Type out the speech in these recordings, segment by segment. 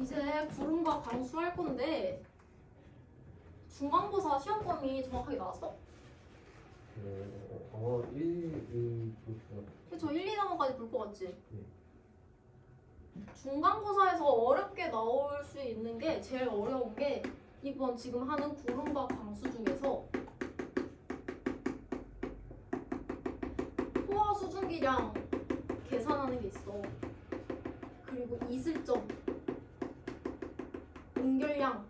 이제 구름과 강수 할 건데 중간고사 시험 범위 정확하게 나왔어? 1, 2, 그쵸, 1, 2단원까지 볼 것 같지? 네. 중간고사에서 어렵게 나올 수 있는 게 제일 어려운 게 이번 지금 하는 구름과 강수 중에서 포화 수증기량 계산하는 게 있어. 그리고 이슬점, 응결량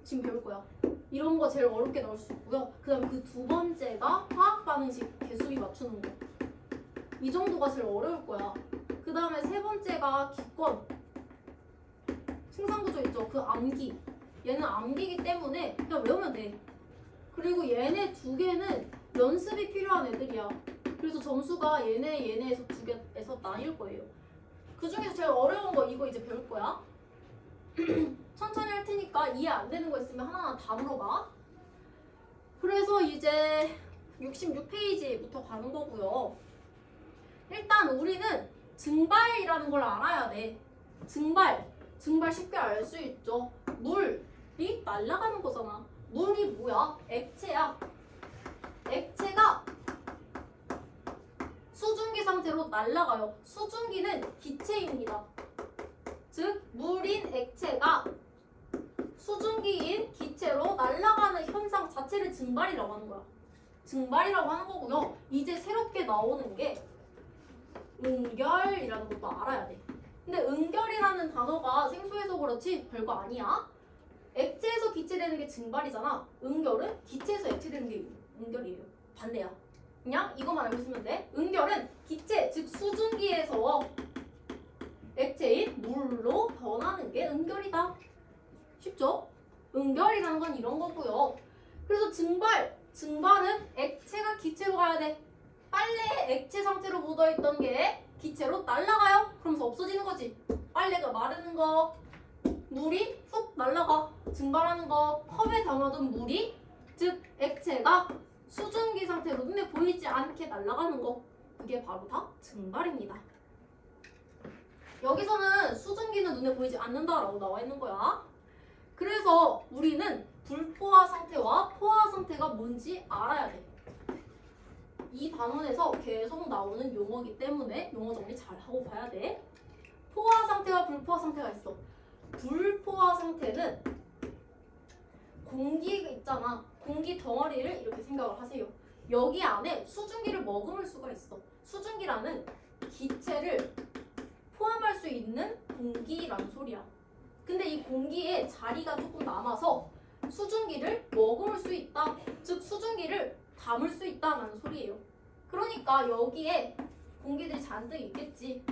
지금 배울 거야. 이런 거 제일 어렵게 나올 수 있고요. 그 다음에 그 두 번째가 화학 반응식 개수비 맞추는 거. 이 정도가 제일 어려울 거야. 그 다음에 세 번째가 기권, 생산구조 있죠? 그 암기. 얘는 암기이기 때문에 그냥 외우면 돼. 그리고 얘네 두 개는 연습이 필요한 애들이야. 그래서 점수가 얘네에서 두 개에서 나뉠 거예요. 그 중에서 제일 어려운 거 이거 이제 배울 거야. 천천히 할 테니까 이해 안 되는 거 있으면 하나하나 다 물어봐. 그래서 이제 66페이지부터 가는 거고요. 일단 우리는 증발이라는 걸 알아야 돼. 증발 쉽게 알 수 있죠. 물이 날아가는 거잖아. 물이 뭐야? 액체야. 액체가 수증기 상태로 날아가요. 수증기는 기체입니다. 즉 물인 액체가 수증기인 기체로 날아가는 현상 자체를 증발이라고 하는 거야. 증발이라고 하는 거고요. 이제 새롭게 나오는 게 응결이라는 것도 알아야 돼. 근데 응결이라는 단어가 생소해서 그렇지 별거 아니야. 액체에서 기체되는 게 증발이잖아. 응결은 기체에서 액체되는 게 응결이에요. 반대야. 그냥 이것만 알고 있으면 돼. 응결은 기체, 즉 수증기에서 액체인 물로 변하는 게 응결이다. 쉽죠? 응결이라는 건 이런 거고요. 그래서 증발은 액체가 기체로 가야 돼. 빨래에 액체 상태로 묻어있던 게 기체로 날아가요. 그러면서 없어지는 거지. 빨래가 마르는 거, 물이 훅 날아가. 증발하는 거, 컵에 담아둔 물이, 즉 액체가 수증기 상태로 눈에 보이지 않게 날아가는 거, 그게 바로 다 증발입니다. 여기서는 수증기는 눈에 보이지 않는다라고 나와 있는 거야. 그래서 우리는 불포화 상태와 포화 상태가 뭔지 알아야 돼. 이 단원에서 계속 나오는 용어이기 때문에 용어 정리 잘 하고 봐야 돼. 포화 상태와 불포화 상태가 있어. 불포화 상태는 공기가 있잖아. 공기 덩어리를 이렇게 생각을 하세요. 여기 안에 수증기를 머금을 수가 있어. 수증기라는 기체를 포함할 수 있는 공기라는 소리야. 근데 이 공기에 자리가 조금 남아서 수증기를 머금을 수 있다. 즉 수증기를 담을 수 있다는 소리예요. 그러니까 여기에 공기들이 잔뜩 있겠지.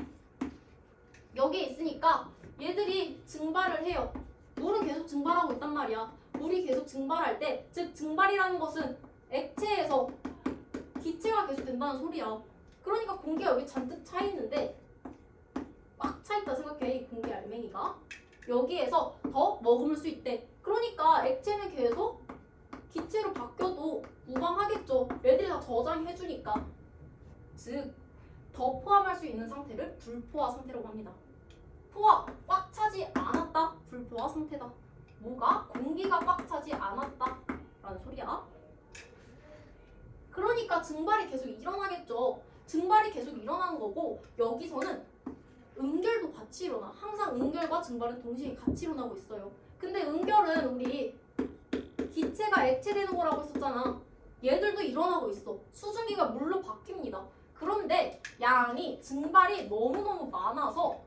여기에 있으니까 얘들이 증발을 해요. 물은 계속 증발하고 있단 말이야. 물이 계속 증발할 때, 즉 증발이라는 것은 액체에서 기체가 계속 된다는 소리야. 그러니까 공기가 여기 잔뜩 차 있는데 꽉 차 있다 생각해. 이 공기 알맹이가 여기에서 더 머금을 수 있대. 그러니까 액체는 계속 기체로 바뀌어도 무방하겠죠. 얘들이 다 저장해주니까. 즉 더 포함할 수 있는 상태를 불포화 상태라고 합니다. 포화, 꽉 차지 않았다. 불포화 상태다. 뭐가? 공기가 꽉 차지 않았다 라는 소리야. 그러니까 증발이 계속 일어나겠죠. 증발이 계속 일어나는 거고 여기서는 응결도 같이 일어나. 항상 응결과 증발은 동시에 같이 일어나고 있어요. 근데 응결은 우리 기체가 액체되는 거라고 했었잖아. 얘들도 일어나고 있어. 수증기가 물로 바뀝니다. 그런데 양이 증발이 너무너무 많아서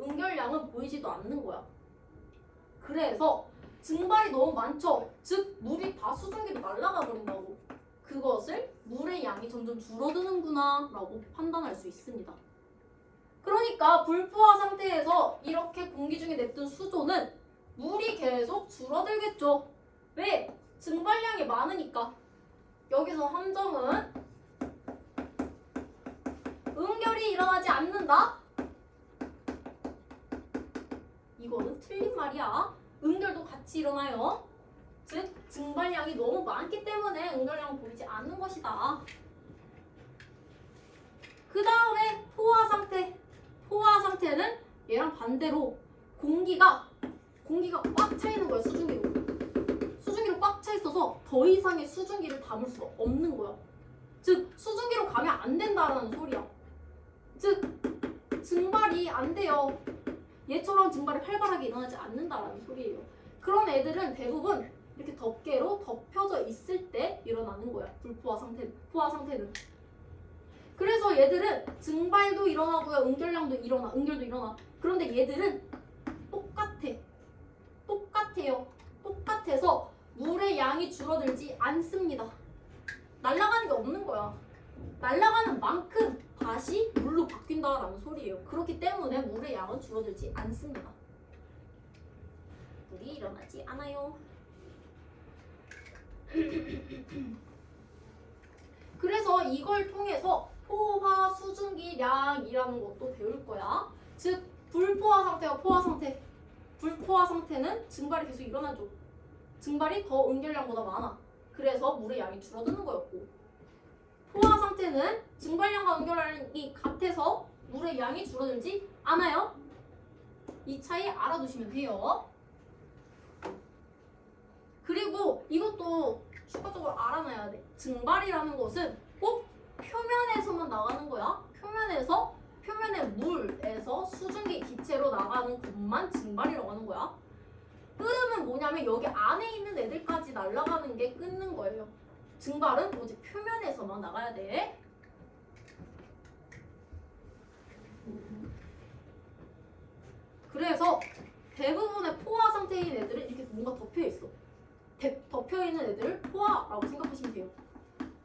응결량은 보이지도 않는 거야. 그래서 증발이 너무 많죠. 즉 물이 다 수증기로 날아가 버린다고. 그것을 물의 양이 점점 줄어드는구나 라고 판단할 수 있습니다. 그러니까 불포화 상태에서 이렇게 공기 중에 냅둔 수조는 물이 계속 줄어들겠죠. 왜? 증발량이 많으니까. 여기서 함정은 응결이 일어나지 않는다. 이거는 틀린 말이야. 응결도 같이 일어나요. 즉 증발량이 너무 많기 때문에 응결량은 보이지 않는 것이다. 그 다음에 포화 상태. 포화 상태는 얘랑 반대로 공기가 꽉 차 있는 거야. 수증기로 꽉 차 있어서 더 이상의 수증기를 담을 수가 없는 거야. 즉 수증기로 가면 안 된다라는 소리야. 즉 증발이 안 돼요. 얘처럼 증발이 활발하게 일어나지 않는다라는 소리예요. 그런 애들은 대부분 이렇게 덮개로 덮여져 있을 때 일어나는 거야. 포화 상태는. 그래서 얘들은 증발도 일어나고요. 응결도 일어나. 그런데 얘들은 똑같아요. 똑같아서 물의 양이 줄어들지 않습니다. 날아가는 게 없는 거야. 날아가는 만큼 다시 물로 바뀐다라는 소리예요. 그렇기 때문에 물의 양은 줄어들지 않습니다. 물이 일어나지 않아요. 그래서 이걸 통해서 포화 수증기량이라는 것도 배울 거야. 즉 불포화 상태와 포화 상태. 불포화 상태는 증발이 계속 일어나죠. 증발이 더 응결량보다 많아. 그래서 물의 양이 줄어드는 거였고, 포화 상태는 증발량과 응결량이 같아서 물의 양이 줄어들지 않아요. 이 차이 알아두시면 돼요. 그리고 이것도 추가적으로 알아놔야 돼. 증발이라는 것은 꼭 표면에서만 나가는 거야. 표면의 물에서 수증기 기체로 나가는 것만 증발이라고 하는 거야. 끓음은 뭐냐면 여기 안에 있는 애들까지 날아가는 게 끓는 거예요. 증발은 오직 표면에서만 나가야 돼. 그래서 대부분의 포화 상태인 애들은 이렇게 뭔가 덮여있어. 덮여있는 애들을 포화라고 생각하시면 돼요.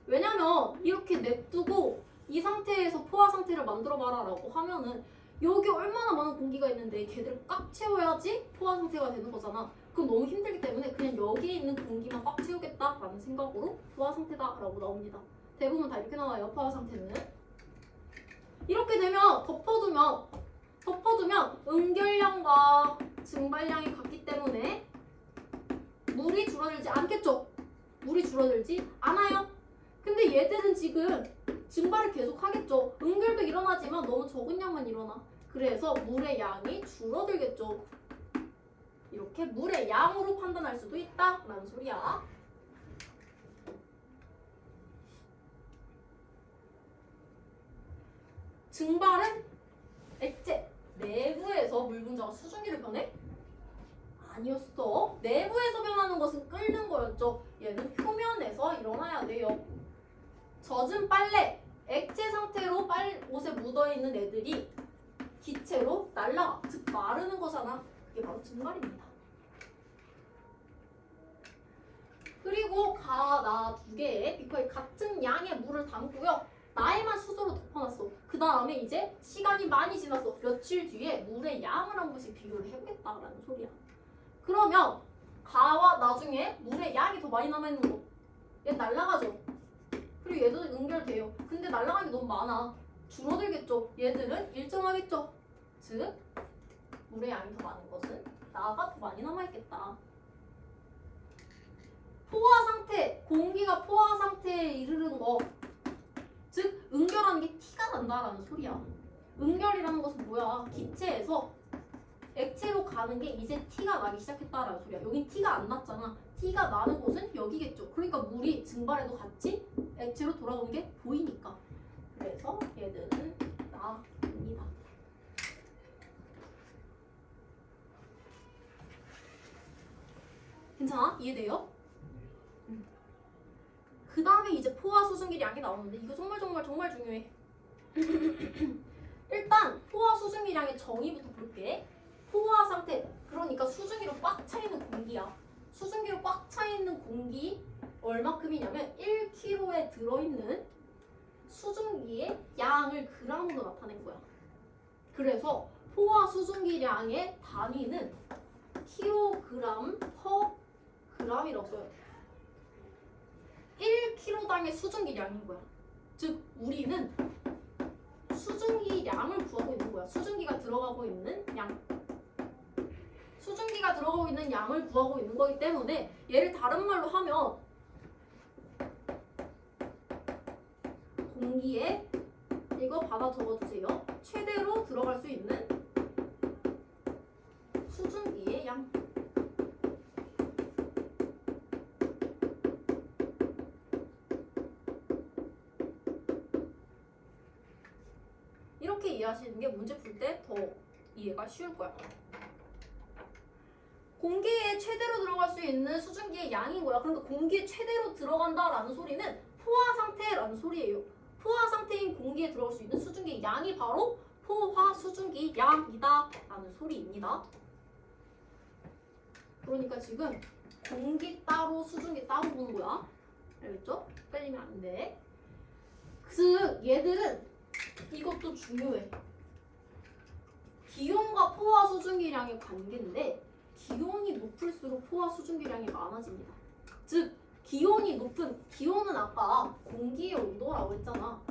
왜냐면 이렇게 냅두고 이 상태에서 포화 상태를 만들어봐라 라고 하면은 여기 얼마나 많은 공기가 있는데 걔들을 꽉 채워야지 포화 상태가 되는 거잖아. 그럼 너무 힘들기 때문에 그냥 여기에 있는 공기만 꽉 채우겠다라는 생각으로 포화 상태다라고 나옵니다. 대부분 다 이렇게 나와요. 포화 상태는. 이렇게 되면 덮어두면 응결량과 증발량이 같기 때문에 물이 줄어들지 않겠죠? 물이 줄어들지 않아요. 근데 얘들은 지금 증발을 계속 하겠죠. 응결도 일어나지만 너무 적은 양만 일어나. 그래서 물의 양이 줄어들겠죠. 이렇게 물의 양으로 판단할 수도 있다라는 소리야. 증발은 액체 내부에서 물 분자가 수증기를 변해? 아니었어. 내부에서 변하는 것은 끓는 거였죠. 얘는 표면에서 일어나야 돼요. 젖은 빨래, 액체 상태로 옷에 묻어있는 애들이 기체로 날아가. 즉 마르는 거잖아. 그게 바로 증발입니다. 그리고 가, 나 두 개의 비커에 같은 양의 물을 담고요. 나에만 수저로 덮어놨어. 그 다음에 이제 시간이 많이 지났어. 며칠 뒤에 물의 양을 한 번씩 비교를 해보겠다라는 소리야. 그러면 가와 나중에 물의 양이 더 많이 남아있는 거. 얘 날아가죠. 그리고 얘도 응결돼요. 근데 날아가는 게 너무 많아. 줄어들겠죠. 얘들은 일정하겠죠. 즉 물의 양이 더 많은 것은 나가 더 많이 남아있겠다. 포화 상태, 공기가 포화 상태에 이르는 거, 즉 응결하는 게 티가 난다라는 소리야. 응결이라는 것은 뭐야? 기체에서 액체로 가는 게 이제 티가 나기 시작했다라는 소리야. 여긴 티가 안 났잖아. 티가 나는 곳은 여기겠죠. 그러니까 물이 증발해도 같이 액체로 돌아오는 게 보이니까. 그래서 얘들은 나입니다. 괜찮아? 이해돼요? 그 다음에 이제 포화 수증기량이 나오는데 이거 정말 중요해. 일단 포화 수증기량의 정의부터 볼게. 포화 상태, 그러니까 수증기로 꽉 차 있는 공기야. 수증기로 꽉 차 있는 공기 얼마큼이냐면 1kg에 들어있는 수증기의 양을 그람으로 나타낸 거야. 그래서 포화 수증기량의 단위는 kg/g이라고 써요. 1kg당의 수증기량인 거야. 즉 우리는 수증기량을 구하고 있는 거야. 수증기가 들어가고 있는 양. 수증기가 들어가고 있는 양을 구하고 있는 거기 때문에 얘를 다른 말로 하면 공기에 이거 받아 적어주세요. 최대로 들어갈 수 있는 이해하시는 게 문제 풀 때 더 이해가 쉬울 거야. 공기에 최대로 들어갈 수 있는 수증기의 양인 거야. 그러니까 공기에 최대로 들어간다라는 소리는 포화 상태라는 소리예요. 포화 상태인 공기에 들어갈 수 있는 수증기의 양이 바로 포화 수증기 양이다 라는 소리입니다. 그러니까 지금 공기 따로 수증기 따로 보는 거야. 알겠죠? 헷갈리면 안 돼. 즉 얘들은 이것도 중요해. 기온과 포화 수증기량의 관계인데 기온이 높을수록 포화 수증기량이 많아집니다. 즉 기온은 아까 공기의 온도라고 했잖아.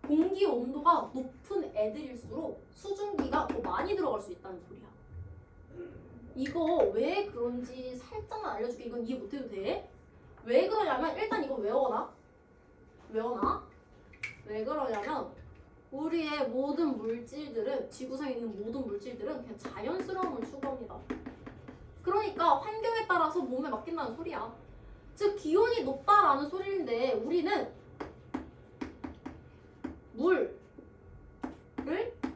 공기 온도가 높은 애들일수록 수증기가 더 많이 들어갈 수 있다는 소리야. 이거 왜 그런지 살짝만 알려줄게. 이건 이해 못해도 돼. 왜 그러냐면 일단 이거 외워놔. 왜 그러냐면 우리의 모든 물질들은 지구상에 있는 모든 물질들은 그냥 자연스러움을 추구합니다. 그러니까 환경에 따라서 몸에 맡긴다는 소리야. 즉 기온이 높다라는 소리인데 우리는 물을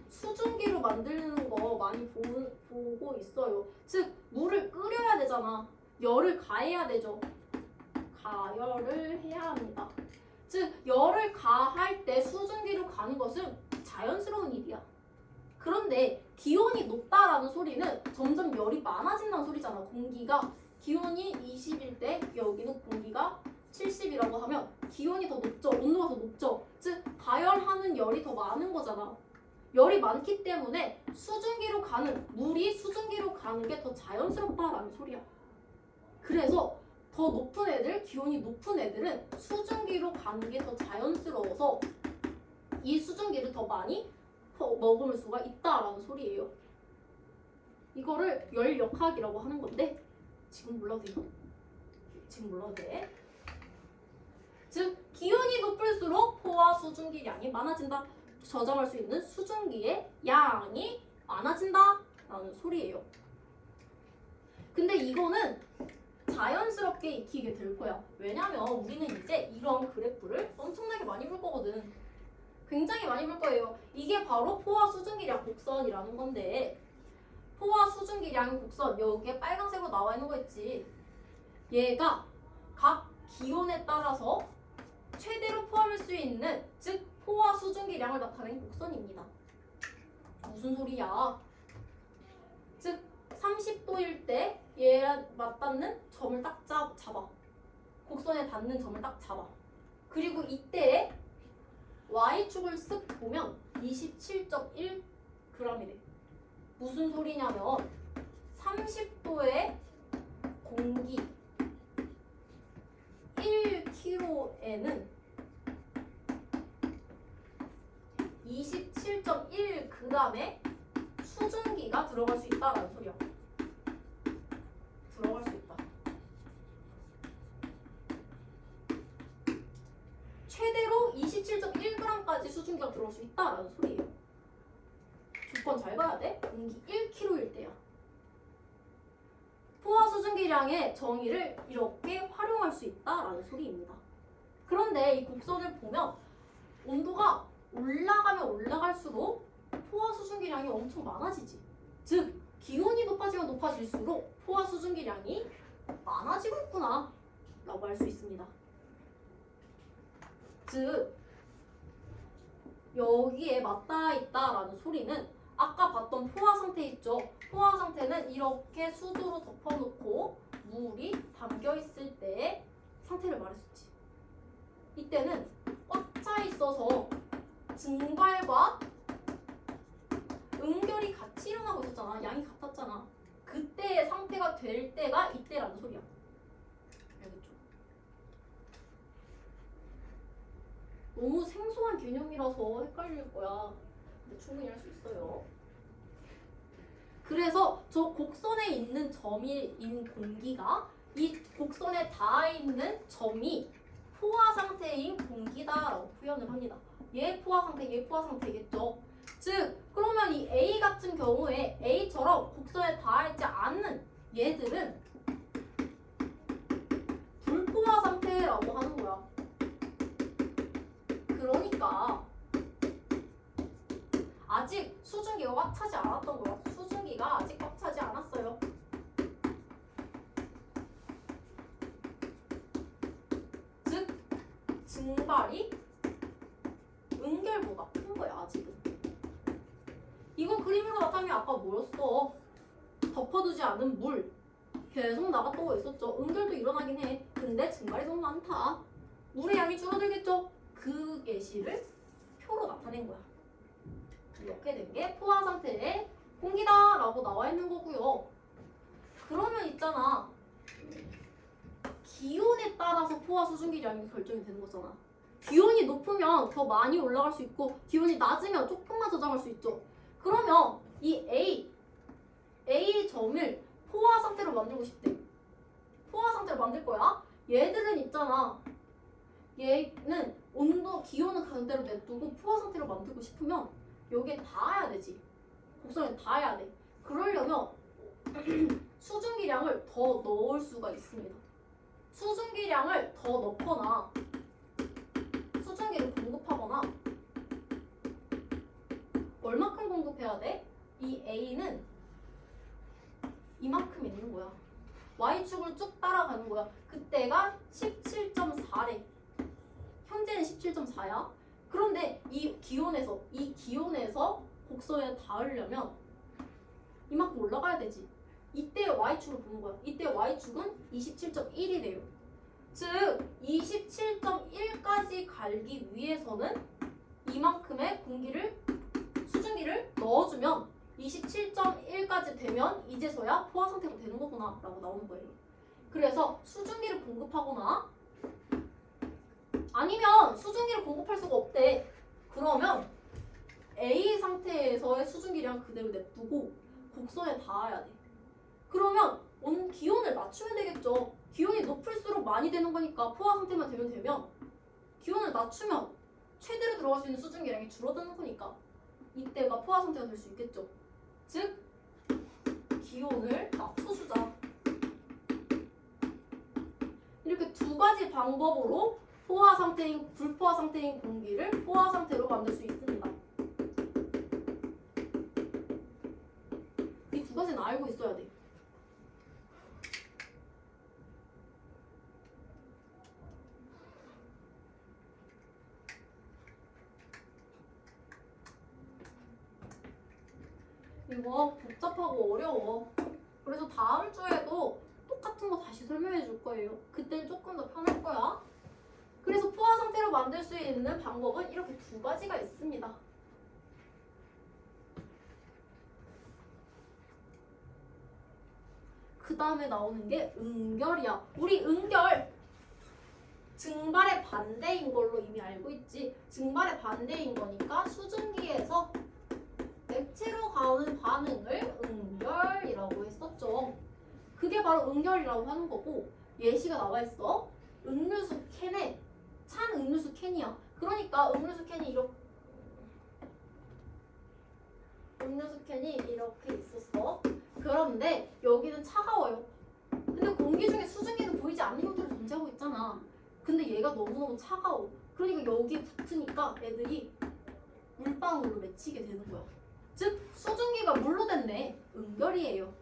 수증기로 만드는 거 많이 보고 있어요. 즉 물을 끓여야 되잖아. 열을 가해야 되죠. 가열을 해야 합니다. 즉 열을 가할 때 수증기로 가는 것은 자연스러운 일이야. 그런데 기온이 높다라는 소리는 점점 열이 많아진다는 소리잖아. 공기가 기온이 20일 때 여기는 공기가 70이라고 하면 기온이 더 높죠. 온도가 더 높죠. 즉 가열하는 열이 더 많은 거잖아. 열이 많기 때문에 물이 수증기로 가는 게 더 자연스럽다라는 소리야. 그래서 더 높은 애들, 기온이 높은 애들은 수증기로 가는 게 더 자연스러워서 이 수증기를 더 많이 머금을 수가 있다라는 소리예요. 이거를 열역학이라고 하는 건데 지금 몰라도 돼. 즉 기온이 높을수록 포화 수증기량이 많아진다. 저장할 수 있는 수증기의 양이 많아진다 라는 소리예요. 근데 이거는 자연스럽게 익히게 될 거야. 왜냐면 우리는 이제 이런 그래프를 엄청나게 많이 볼 거거든. 굉장히 많이 볼 거예요. 이게 바로 포화 수증기량 곡선이라는 건데 포화 수증기량 곡선 여기에 빨간색으로 나와 있는 거 있지. 얘가 각 기온에 따라서 최대로 포함할 수 있는 즉 포화 수증기량을 나타낸 곡선입니다. 무슨 소리야? 즉 30도일 때 얘에 맞닿는 점을 딱 잡아. 곡선에 닿는 점을 딱 잡아. 그리고 이때 Y축을 쓱 보면 27.1g이래. 무슨 소리냐면 30도의 공기 1kg에는 27.1g의 수증기가 들어갈 수 있다라는 소리야. 들어갈 수 있다. 최대로 27.1g까지 수증기가 들어갈 수 있다라는 소리예요. 조건 잘 봐야 돼. 공기 1kg일 때야. 포화 수증기량의 정의를 이렇게 활용할 수 있다라는 소리입니다. 그런데 이 곡선을 보면 온도가 올라가면 올라갈수록 포화 수증기량이 엄청 많아지지. 즉 기온이 높아지면 높아질수록 포화 수증기량이 많아지고 있구나 라고 할 수 있습니다. 즉 여기에 맞닿아 있다라는 소리는 아까 봤던 포화 상태 있죠. 포화 상태는 이렇게 수두로 덮어놓고 물이 담겨 있을 때의 상태를 말했었지. 이때는 꽉 차 있어서 증발과 응결이 같이 일어나고 있었잖아. 양이 같았잖아. 그때의 상태가 될 때가 이때라는 소리야. 알겠죠? 너무 생소한 개념이라서 헷갈릴 거야. 근데 충분히 할 수 있어요. 그래서 저 곡선에 있는 점인 공기가 이 곡선에 닿아 있는 점이 포화 상태인 공기다라고 표현을 합니다. 얘 포화 상태, 얘 포화 상태겠죠. 즉 그러면 이 A 같은 경우에 A처럼 곡선에 닿아 있지 않는 얘들은 불포화 상태라고 하는 거야. 그러니까 수증기가 꽉 차지 않았던 거야. 수증기가 아직 꽉 차지 않았어요. 즉 증발이 응결보다 큰 거야 아직은. 이건 그림으로 나타나면 아까 뭐였어? 덮어두지 않은 물 계속 나갔던 거 있었죠. 응결도 일어나긴 해. 근데 증발이 너무 많다. 물의 양이 줄어들겠죠. 그 예시를 표로 나타낸 거야. 이렇게 된 게 포화 상태의 공기다 라고 나와 있는 거고요. 그러면 있잖아, 기온에 따라서 포화 수증기량이 결정이 되는 거잖아. 기온이 높으면 더 많이 올라갈 수 있고 기온이 낮으면 조금만 저장할 수 있죠. 그러면 이 A 점을 포화 상태로 만들고 싶대. 포화 상태로 만들 거야. 얘들은 있잖아, 얘는 기온은 그대로 냅두고 포화 상태로 만들고 싶으면 여기에 닿아야 되지. 곡선에 닿아야 돼. 그러려면 수증기량을 더 넣을 수가 있습니다. 수증기량을 더 넣거나 수증기를 공급하거나 얼마큼 공급해야 돼? 이 A는 이만큼 있는 거야. Y축을 쭉 따라가는 거야. 그때가 17.4래. 현재는 17.4야. 그런데 이 기온에서 곡선에 닿으려면 이만큼 올라가야 되지. 이때 Y축을 보는 거야. 이때 Y축은 27.1이 돼요. 즉 27.1까지 가기 위해서는 이만큼의 수증기를 넣어주면 27.1까지 되면 이제서야 포화 상태가 되는 거구나 라고 나오는 거예요. 그래서 수증기를 공급하거나 아니면 수증기를 공급할 수가 없대. 그러면 A 상태에서의 수증기량 그대로 냅두고 곡선에 닿아야 돼. 그러면 기온을 낮추면 되겠죠. 기온이 높을수록 많이 되는 거니까 포화 상태만 되면 기온을 낮추면 최대로 들어갈 수 있는 수증기량이 줄어드는 거니까 이때가 포화 상태가 될 수 있겠죠. 즉 기온을 낮춰주자. 이렇게 두 가지 방법으로 포화 상태인 불포화 상태인 공기를 포화 상태로 만들 수 있습니다. 이 두 가지는 알고 있어야 돼. 이거 복잡하고 어려워. 그래서 다음 주에도 똑같은 거 다시 설명해 줄 거예요. 그때는 조금 더 편할 거야. 그래서 포화 상태로 만들 수 있는 방법은 이렇게 두 가지가 있습니다. 그 다음에 나오는 게 응결이야. 우리 응결 증발의 반대인 걸로 이미 알고 있지. 증발의 반대인 거니까 수증기에서 액체로 가는 반응을 응결이라고 했었죠. 그게 바로 응결이라고 하는 거고, 예시가 나와 있어. 음료수 캔에 찬 음료수 캔이야. 그러니까 음료수 캔이 이렇게 있었어. 그런데 여기는 차가워요. 근데 공기 중에 수증기는 보이지 않는 형태로 존재하고 있잖아. 근데 얘가 너무너무 차가워. 그러니까 여기에 붙으니까 애들이 물방울로 맺히게 되는 거야. 즉 수증기가 물로 됐네. 응결이에요.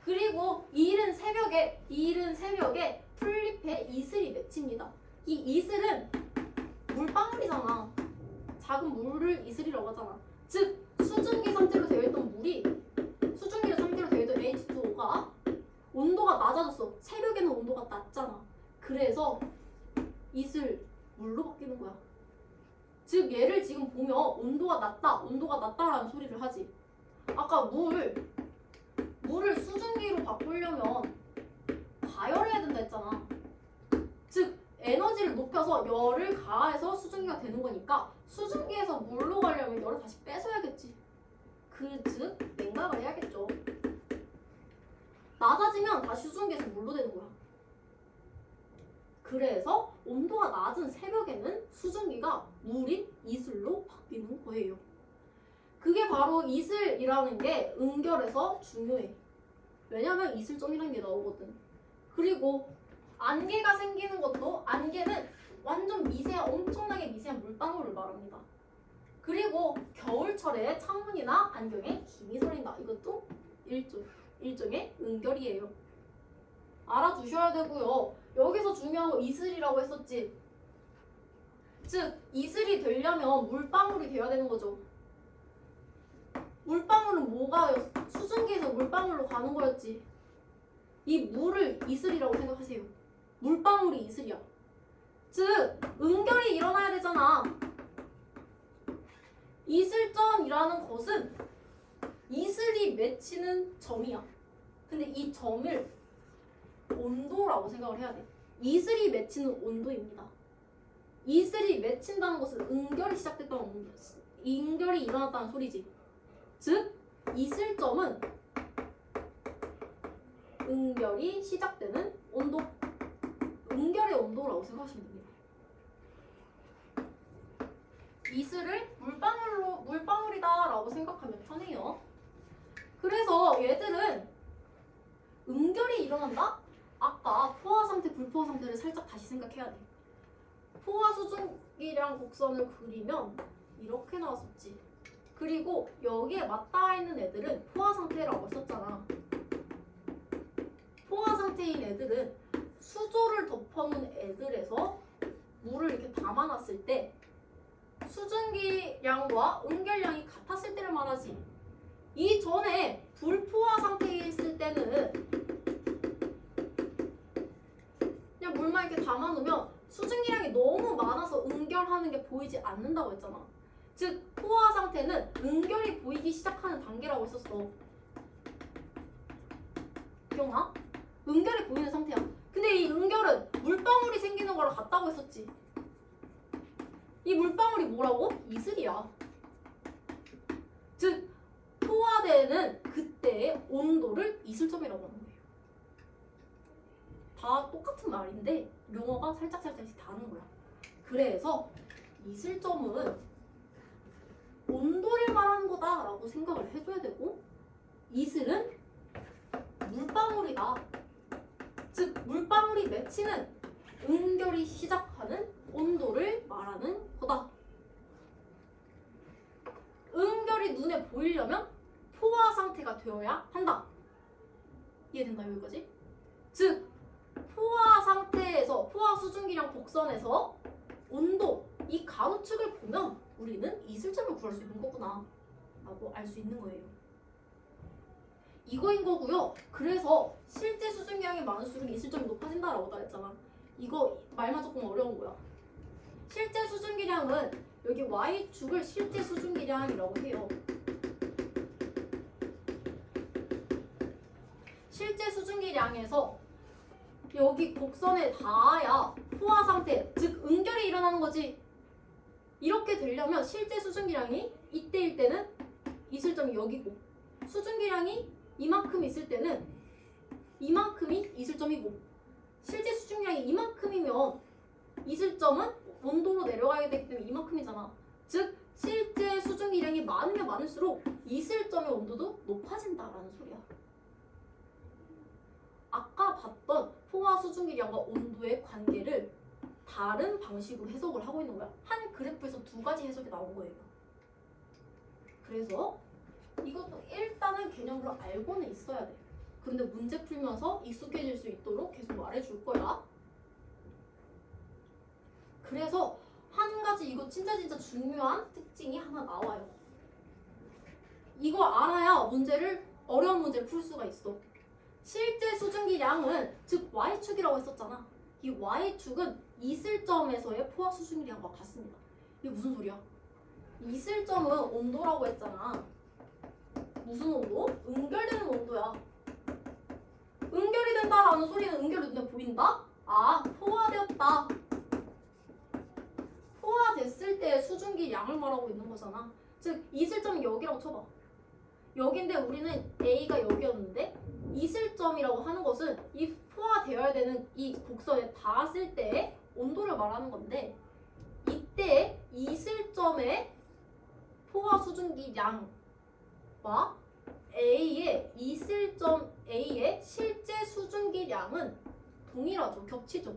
그리고 이른 새벽에 풀잎에 이슬이 맺힙니다. 이 이슬은 물방울이잖아. 작은 물을 이슬이라고 하잖아. 즉 수증기 상태로 되어 있던 수증기 상태로 되어 있던 H2O가 온도가 낮아졌어. 새벽에는 온도가 낮잖아. 그래서 이슬 물로 바뀌는 거야. 즉 얘를 지금 보면 온도가 낮다라는 소리를 하지. 아까 물을 수증기로 바꾸려면 가열해야 된다 했잖아. 즉 에너지를 높여서 열을 가해서 수증기가 되는 거니까 수증기에서 물로 가려면 열을 다시 뺏어야겠지. 즉 냉각을 해야겠죠. 낮아지면 다시 수증기에서 물로 되는 거야. 그래서 온도가 낮은 새벽에는 수증기가 물인 이슬로 바뀌는 거예요. 그게 바로 이슬이라는 게 응결에서 중요해. 왜냐면 이슬점이라는 게 나오거든. 그리고 안개가 생기는 것도, 안개는 완전 엄청나게 미세한 물방울을 말합니다. 그리고 그리고 겨울철에 창문이나 안경에 김이 서린다. 이것도 일종의 은결이에요. 알아두셔야 되고요. 여기서 중요한 거 이슬이라고 했었지. 즉 이슬이 되려면 물방울이 돼야 되는 거죠. 물방울은 뭐가 수증기에서 물방울로 가는 거였지. 이 물을 이슬이라고 생각하세요. 물방울이 이슬이야. 즉 은결이 일어나야 되잖아. 이슬점이라는 것은 이슬이 맺히는 점이야. 근데 이 점을 온도라고 생각을 해야 돼. 이슬이 맺히는 온도입니다. 이슬이 맺힌다는 것은 은결이 시작됐다는 온도, 은결이 일어났다는 소리지. 즉 이슬점은 은결이 시작되는 온도, 은결의 온도라고 생각하시면 됩니다. 이슬을 물방울이다라고 생각하면 편해요. 그래서 얘들은 은결이 일어난다? 아까 포화 상태, 불포화 상태를 살짝 다시 생각해야 돼. 포화 수증기량 곡선을 그리면 이렇게 나왔었지. 그리고 여기에 맞닿아 있는 애들은 포화 상태라고 했었잖아. 포화 상태인 애들은 수조를 덮어놓은 애들에서 물을 이렇게 담아놨을 때 수증기량과 은결량이 같았을 때를 말하지. 이전에 불포화 상태에 있을 때는 그냥 물만 이렇게 담아놓으면 수증기량이 너무 많아서 은결하는 게 보이지 않는다고 했잖아. 즉 포화 상태는 은결이 보이기 시작하는 단계라고 했었어. 기억나? 은결이 보이는 상태야. 근데 이 은결은 물방울이 생기는 거랑 같다고 했었지. 이 물방울이 뭐라고? 이슬이야. 즉 포화되는 그때의 온도를 이슬점이라고 하는 거예요. 다 똑같은 말인데 용어가 살짝씩 다른 거야. 그래서 이슬점은 온도를 말하는 거다라고 생각을 해줘야 되고, 이슬은 물방울이다. 즉 물방울이 맺히는 은결이 시작하는 온도를 말하는 거다. 은결이 눈에 보이려면 포화 상태가 되어야 한다. 이해된다 여기까지? 즉 포화 상태에서 포화 수증기량 곡선에서 온도 이 가로축을 보면 우리는 이슬점을 구할 수 있는 거구나 라고 알 수 있는 거예요. 이거인 거고요. 그래서 실제 수증기량이 많을수록 이슬점이 높아진다라고 했잖아. 이거 말만 조금 어려운 거야. 실제 수증기량은 여기 Y축을 실제 수증기량이라고 해요. 실제 수증기량에서 여기 곡선에 닿아야 포화 상태, 즉 은결이 일어나는 거지. 이렇게 되려면 실제 수증기량이 이때일 때는 이슬점이 여기고, 수증기량이 이만큼 있을 때는 이만큼이 이슬점이고, 실제 수증기량이 이만큼이면 이슬점은 온도로 내려가야 되기 때문에 이만큼이잖아. 즉 실제 수증기량이 많으면 많을수록 이슬점의 온도도 높아진다라는 소리야. 아까 봤던 포화 수증기량과 온도의 관계를 다른 방식으로 해석을 하고 있는 거야. 한 그래프에서 두 가지 해석이 나온 거예요. 그래서 이것도 일단은 개념으로 알고는 있어야 돼. 근데 문제 풀면서 익숙해질 수 있도록 계속 말해줄 거야. 그래서 한 가지 이거 진짜 중요한 특징이 하나 나와요. 이걸 알아야 어려운 문제를 풀 수가 있어. 실제 수증기량은 즉 Y축이라고 했었잖아. 이 Y축은 이슬점에서의 포화 수증기량과 같습니다. 이게 무슨 소리야? 이슬점은 온도라고 했잖아. 무슨 온도? 은결되는 온도야. 은결이 된다라는 소리는 은결이 눈에 보인다? 아, 포화되었다. 포화됐을 때 수증기 양을 말하고 있는 거잖아. 즉 이슬점은 여기라고 쳐봐. 여긴데 우리는 A가 여기였는데 이슬점이라고 하는 것은 이 포화되어야 되는 이 곡선에 닿았을 때의 온도를 말하는 건데, 이때 이슬점의 포화 수증기 양과 A의 이슬점 A의 실제 수증기량은 동일하죠. 겹치죠.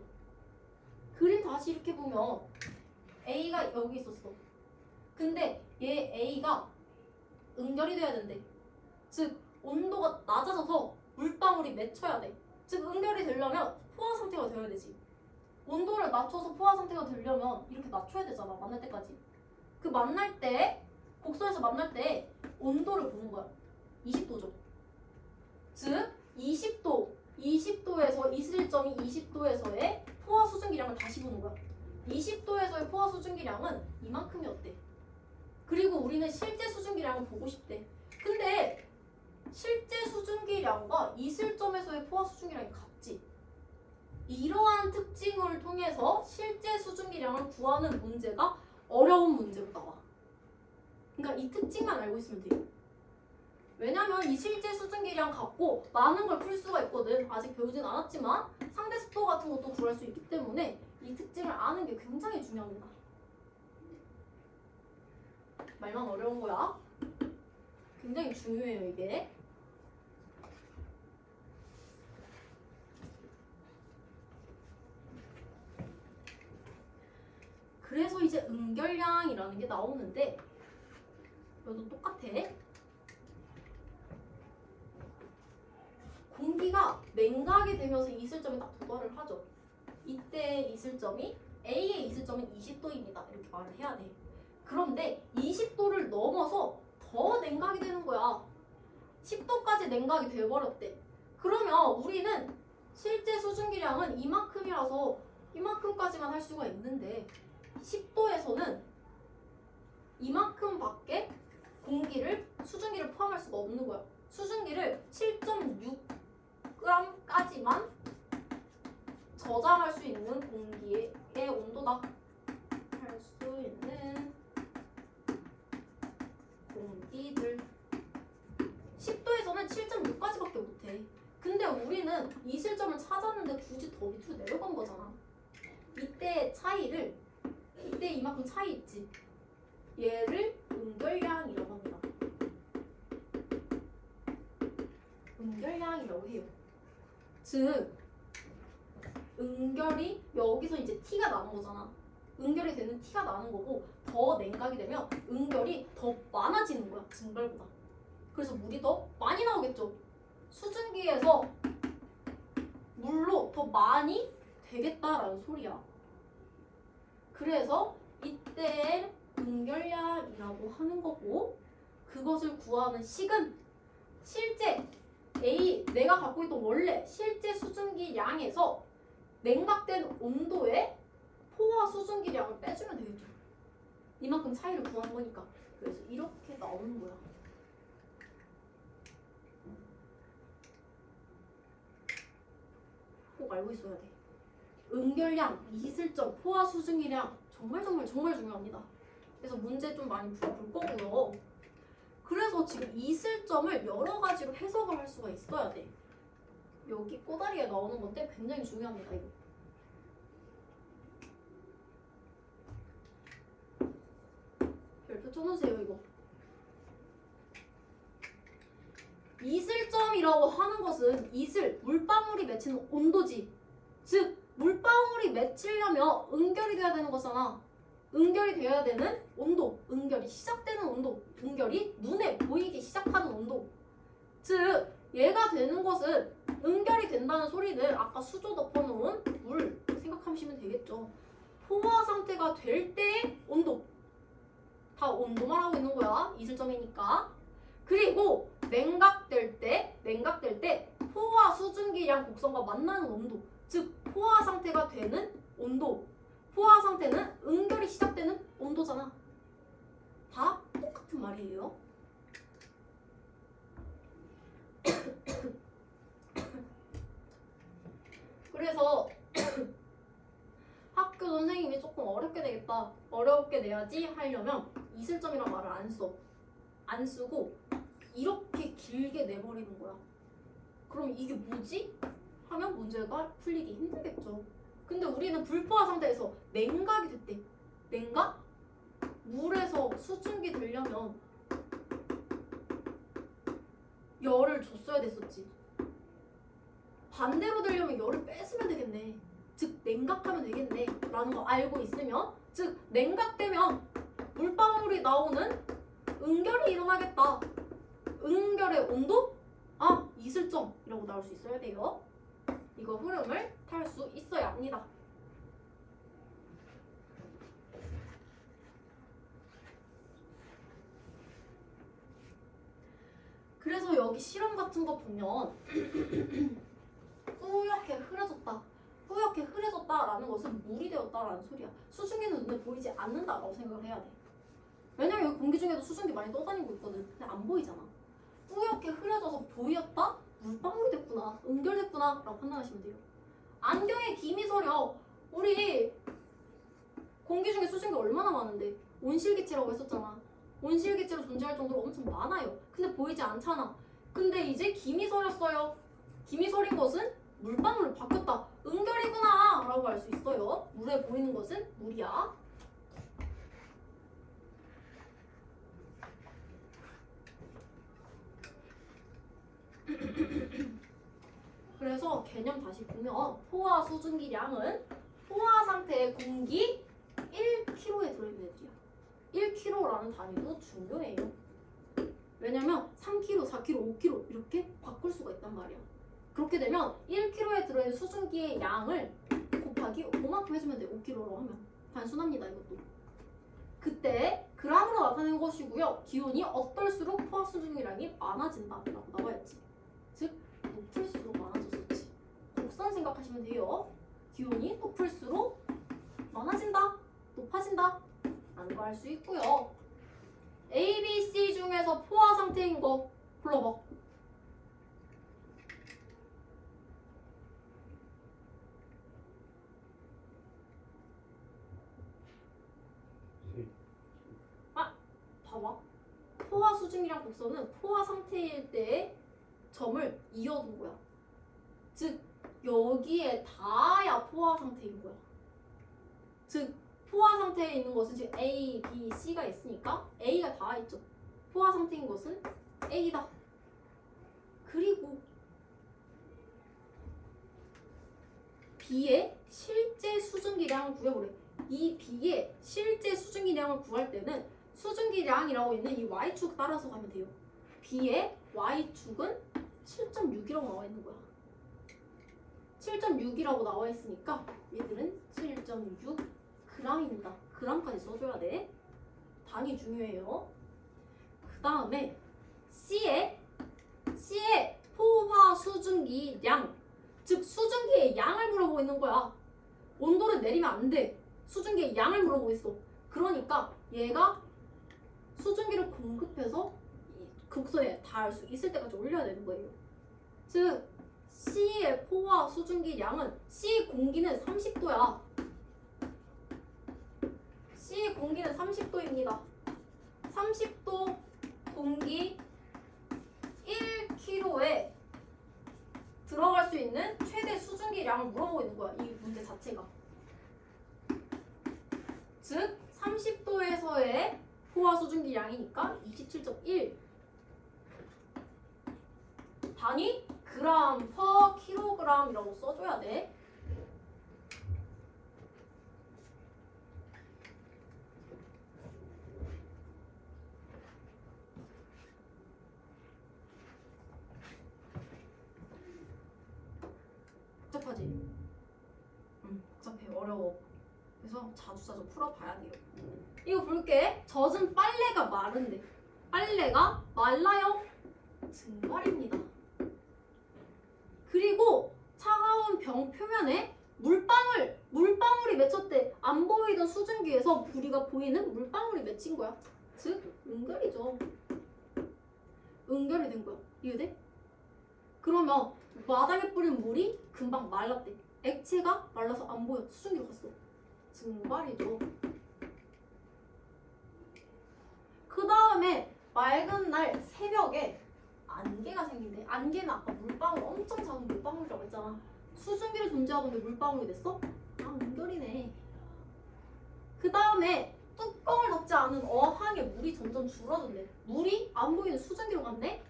그림 다시 이렇게 보면 A가 여기 있었어. 근데 얘 A가 응결이 돼야 된대. 즉 온도가 낮아져서 물방울이 맺혀야 돼. 즉 응결이 되려면 포화 상태가 되어야 되지. 온도를 낮춰서 포화 상태가 되려면 이렇게 낮춰야 되잖아. 만날 때까지. 그 만날 때 곡선에서 만날 때 온도를 보는 거야. 20도죠. 즉 20도에서 이슬점이 20도에서의 포화 수증기량을 다시 보는 거야. 20도에서의 포화 수증기량은 이만큼이었대. 그리고 우리는 실제 수증기량을 보고 싶대. 근데 실제 수증기량과 이슬점에서의 포화 수증기량이 같지. 이러한 특징을 통해서 실제 수증기량을 구하는 문제가 어려운 문제로 나와. 그러니까 이 특징만 알고 있으면 돼요. 왜냐면 이 실제 수증기량 갖고 많은 걸 풀 수가 있거든. 아직 배우진 않았지만 상대 습도 같은 것도 구할 수 있기 때문에 이 특징을 아는 게 굉장히 중요합니다. 말만 어려운 거야. 굉장히 중요해요, 이게. 그래서 이제 응결량이라는 게 나오는데 이것도 똑같아. 공기가 냉각이 되면서 이슬점에 딱 도달을 하죠. 이때 이슬점이 A의 이슬점은 20도입니다. 이렇게 말을 해야 돼. 그런데 20도를 넘어서 더 냉각이 되는 거야. 10도까지 냉각이 돼버렸대. 그러면 우리는 실제 수증기량은 이만큼이라서 이만큼까지만 할 수가 있는데 10도에서는 이만큼밖에 수증기를 포함할 수가 없는 거야. 수증기를 7.6g까지만 저장할 수 있는 공기의 온도다. 할 수 있는 공기들 10도에서는 7.6까지밖에 못해. 근데 우리는 이슬점을 찾았는데 굳이 더 밑으로 내려간 거잖아. 이때 이만큼 차이 있지. 얘를 응결량이라고 합니다. 응결량이라고 해요. 즉 응결이 여기서 이제 T가 나는 거잖아. 응결이 되는 T가 나는 거고 더 냉각이 되면 응결이 더 많아지는 거야. 증발보다. 그래서 물이 더 많이 나오겠죠. 수증기에서 물로 더 많이 되겠다라는 소리야. 그래서 이때 응결량이라고 하는 거고 그것을 구하는 식은 실제 내가 갖고 있던 원래 실제 수증기량에서 냉각된 온도의 포화 수증기량을 빼주면 되겠죠. 이만큼 차이를 구하는 거니까. 그래서 이렇게 나오는 거야. 꼭 알고 있어야 돼. 응결량, 이슬점, 포화 수증기량 정말 중요합니다. 그래서 문제 좀 많이 풀어볼 거고요. 그래서 지금 이슬점을 여러 가지로 해석을 할 수가 있어야 돼. 여기 꼬다리에 나오는 건데 굉장히 중요합니다. 이거. 별표 쳐놓으세요. 이거. 이슬점이라고 하는 것은 물방울이 맺히는 온도지. 즉 물방울이 맺히려면 응결이 돼야 되는 거잖아. 응결이 돼야 되는 온도, 응결이 시작되는 온도, 응결이 눈에 보이기 시작하는 온도. 즉 얘가 되는 것은 응결이 된다는 소리는 아까 수조 덮어놓은 물 생각하시면 되겠죠. 포화 상태가 될 때의 온도. 다 온도만 하고 있는 거야. 이슬점이니까. 그리고 냉각될 때 포화 수증기량 곡선과 만나는 온도. 즉 포화 상태가 되는 온도. 포화 상태는 응결이 시작되는 온도잖아. 다 똑같은 말이에요. 그래서 학교 선생님이 조금 어렵게 내야지 하려면 이슬점이란 말을 안 쓰고 이렇게 길게 내버리는 거야. 그럼 이게 뭐지? 하면 문제가 풀리기 힘들겠죠. 근데 우리는 불포화 상태에서 냉각이 됐대. 냉각? 물에서 수증기 되려면 열을 줬어야 됐었지. 반대로 되려면 열을 뺐으면 되겠네. 즉 냉각하면 되겠네 라는 거 알고 있으면, 즉 냉각되면 물방울이 나오는 응결이 일어나겠다. 응결의 온도? 이슬점이라고 나올 수 있어야 돼요. 이거 흐름을 탈 수 있어야 합니다. 그래서 여기 실험 같은 거 보면 뿌옇게 흐려졌다. 뿌옇게 흐려졌다라는 것은 물이 되었다라는 소리야. 수증기는 눈에 보이지 않는다라고 생각을 해야 돼. 왜냐면 여기 공기 중에도 수증기 많이 떠다니고 있거든. 근데 안 보이잖아. 뿌옇게 흐려져서 보였다? 물방울이 됐구나. 응결됐구나. 라고 판단하시면 돼요. 안경에 김이 서려. 우리 공기 중에 수증기 얼마나 많은데 온실기체라고 했었잖아. 온실기체로 존재할 정도로 엄청 많아요. 근데 보이지 않잖아. 근데 이제 김이 서렸어요. 김이 서린 것은 물방울로 바뀌었다. 응결이구나 라고 할 수 있어요. 물에 보이는 것은 물이야. 그래서 개념 다시 보면 포화 수증기량은 포화 상태의 공기 1kg에 들어있는 애들이야. 1kg라는 단위도 중요해요. 왜냐면 3kg, 4kg, 5kg 이렇게 바꿀 수가 있단 말이야. 그렇게 되면 1kg에 들어있는 수증기의 양을 곱하기 5만큼 해주면 돼. 5kg로 하면 단순합니다. 이것도. 그때 g으로 나타내는 것이고요. 기온이 어떨수록 포화 수증기량이 많아진다라고 나와있지. 즉 높을수록 많아졌었지. 곡선 생각하시면 돼요. 기온이 높을수록 많아진다, 높아진다 라는 거 알 수 있고요. A, B, C 중에서 포화 상태인 거 불러봐. 봐봐. 포화 수증기량 곡선은 포화 상태일 때의 점을 이어둔 거야. 즉 여기에 닿아야 포화 상태인 거야. 즉 포화 상태에 있는 것은 지금 A, B, C가 있으니까 A가 닿아 있죠. 포화 상태인 것은 A다. 그리고 B의 실제 수증기량을 구해보래. 이 B의 실제 수증기량을 구할 때는 수증기량이라고 있는 이 Y축 따라서 가면 돼요. B의 Y축은 7.6이라고 나와 있는 거야. 7.6이라고 나와 있으니까 얘들은 7.6 g입니다. g까지 써줘야 돼. 단위 중요해요. 그 다음에 C의 포화 수증기량, 즉 수증기의 양을 물어보고 있는 거야. 온도를 내리면 안 돼. 수증기의 양을 물어보고 있어. 그러니까 얘가 수증기를 공급해서 극소에 닿을 수 있을 때까지 올려야 되는 거예요. 즉 C의 포화 수증기량은 C 공기는 30도야. C 공기는 30도입니다. 30도 공기 1kg에 들어갈 수 있는 최대 수증기량을 물어보고 있는 거야. 이 문제 자체가. 즉 30도에서의 포화 수증기량이니까 27.1 단위 그램 퍼 킬로그램이라고 써줘야 돼. 복잡하지? 복잡해. 어려워. 그래서 자주자주 풀어봐야 돼요. 이거 볼게. 젖은 빨래가 마른데 빨래가 말라요? 증발입니다. 그리고 차가운 병 표면에 물방울이 맺혔대. 안 보이던 수증기에서 부리가 보이는 물방울이 맺힌 거야. 즉 응결이죠. 응결이 된 거야. 이해돼? 그러면 바닥에 뿌린 물이 금방 말랐대. 액체가 말라서 안 보여. 수증기로 갔어. 증발이죠. 그 다음에 맑은 날 새벽에 안개가 생긴대. 안개는 아까 물방울, 엄청 작은 물방울이라고 했잖아. 수증기를 존재하던 게 물방울이 됐어? 응결이네. 그 다음에 뚜껑을 덮지 않은 어항에 물이 점점 줄어든대. 물이 안 보이는 수증기로 갔네?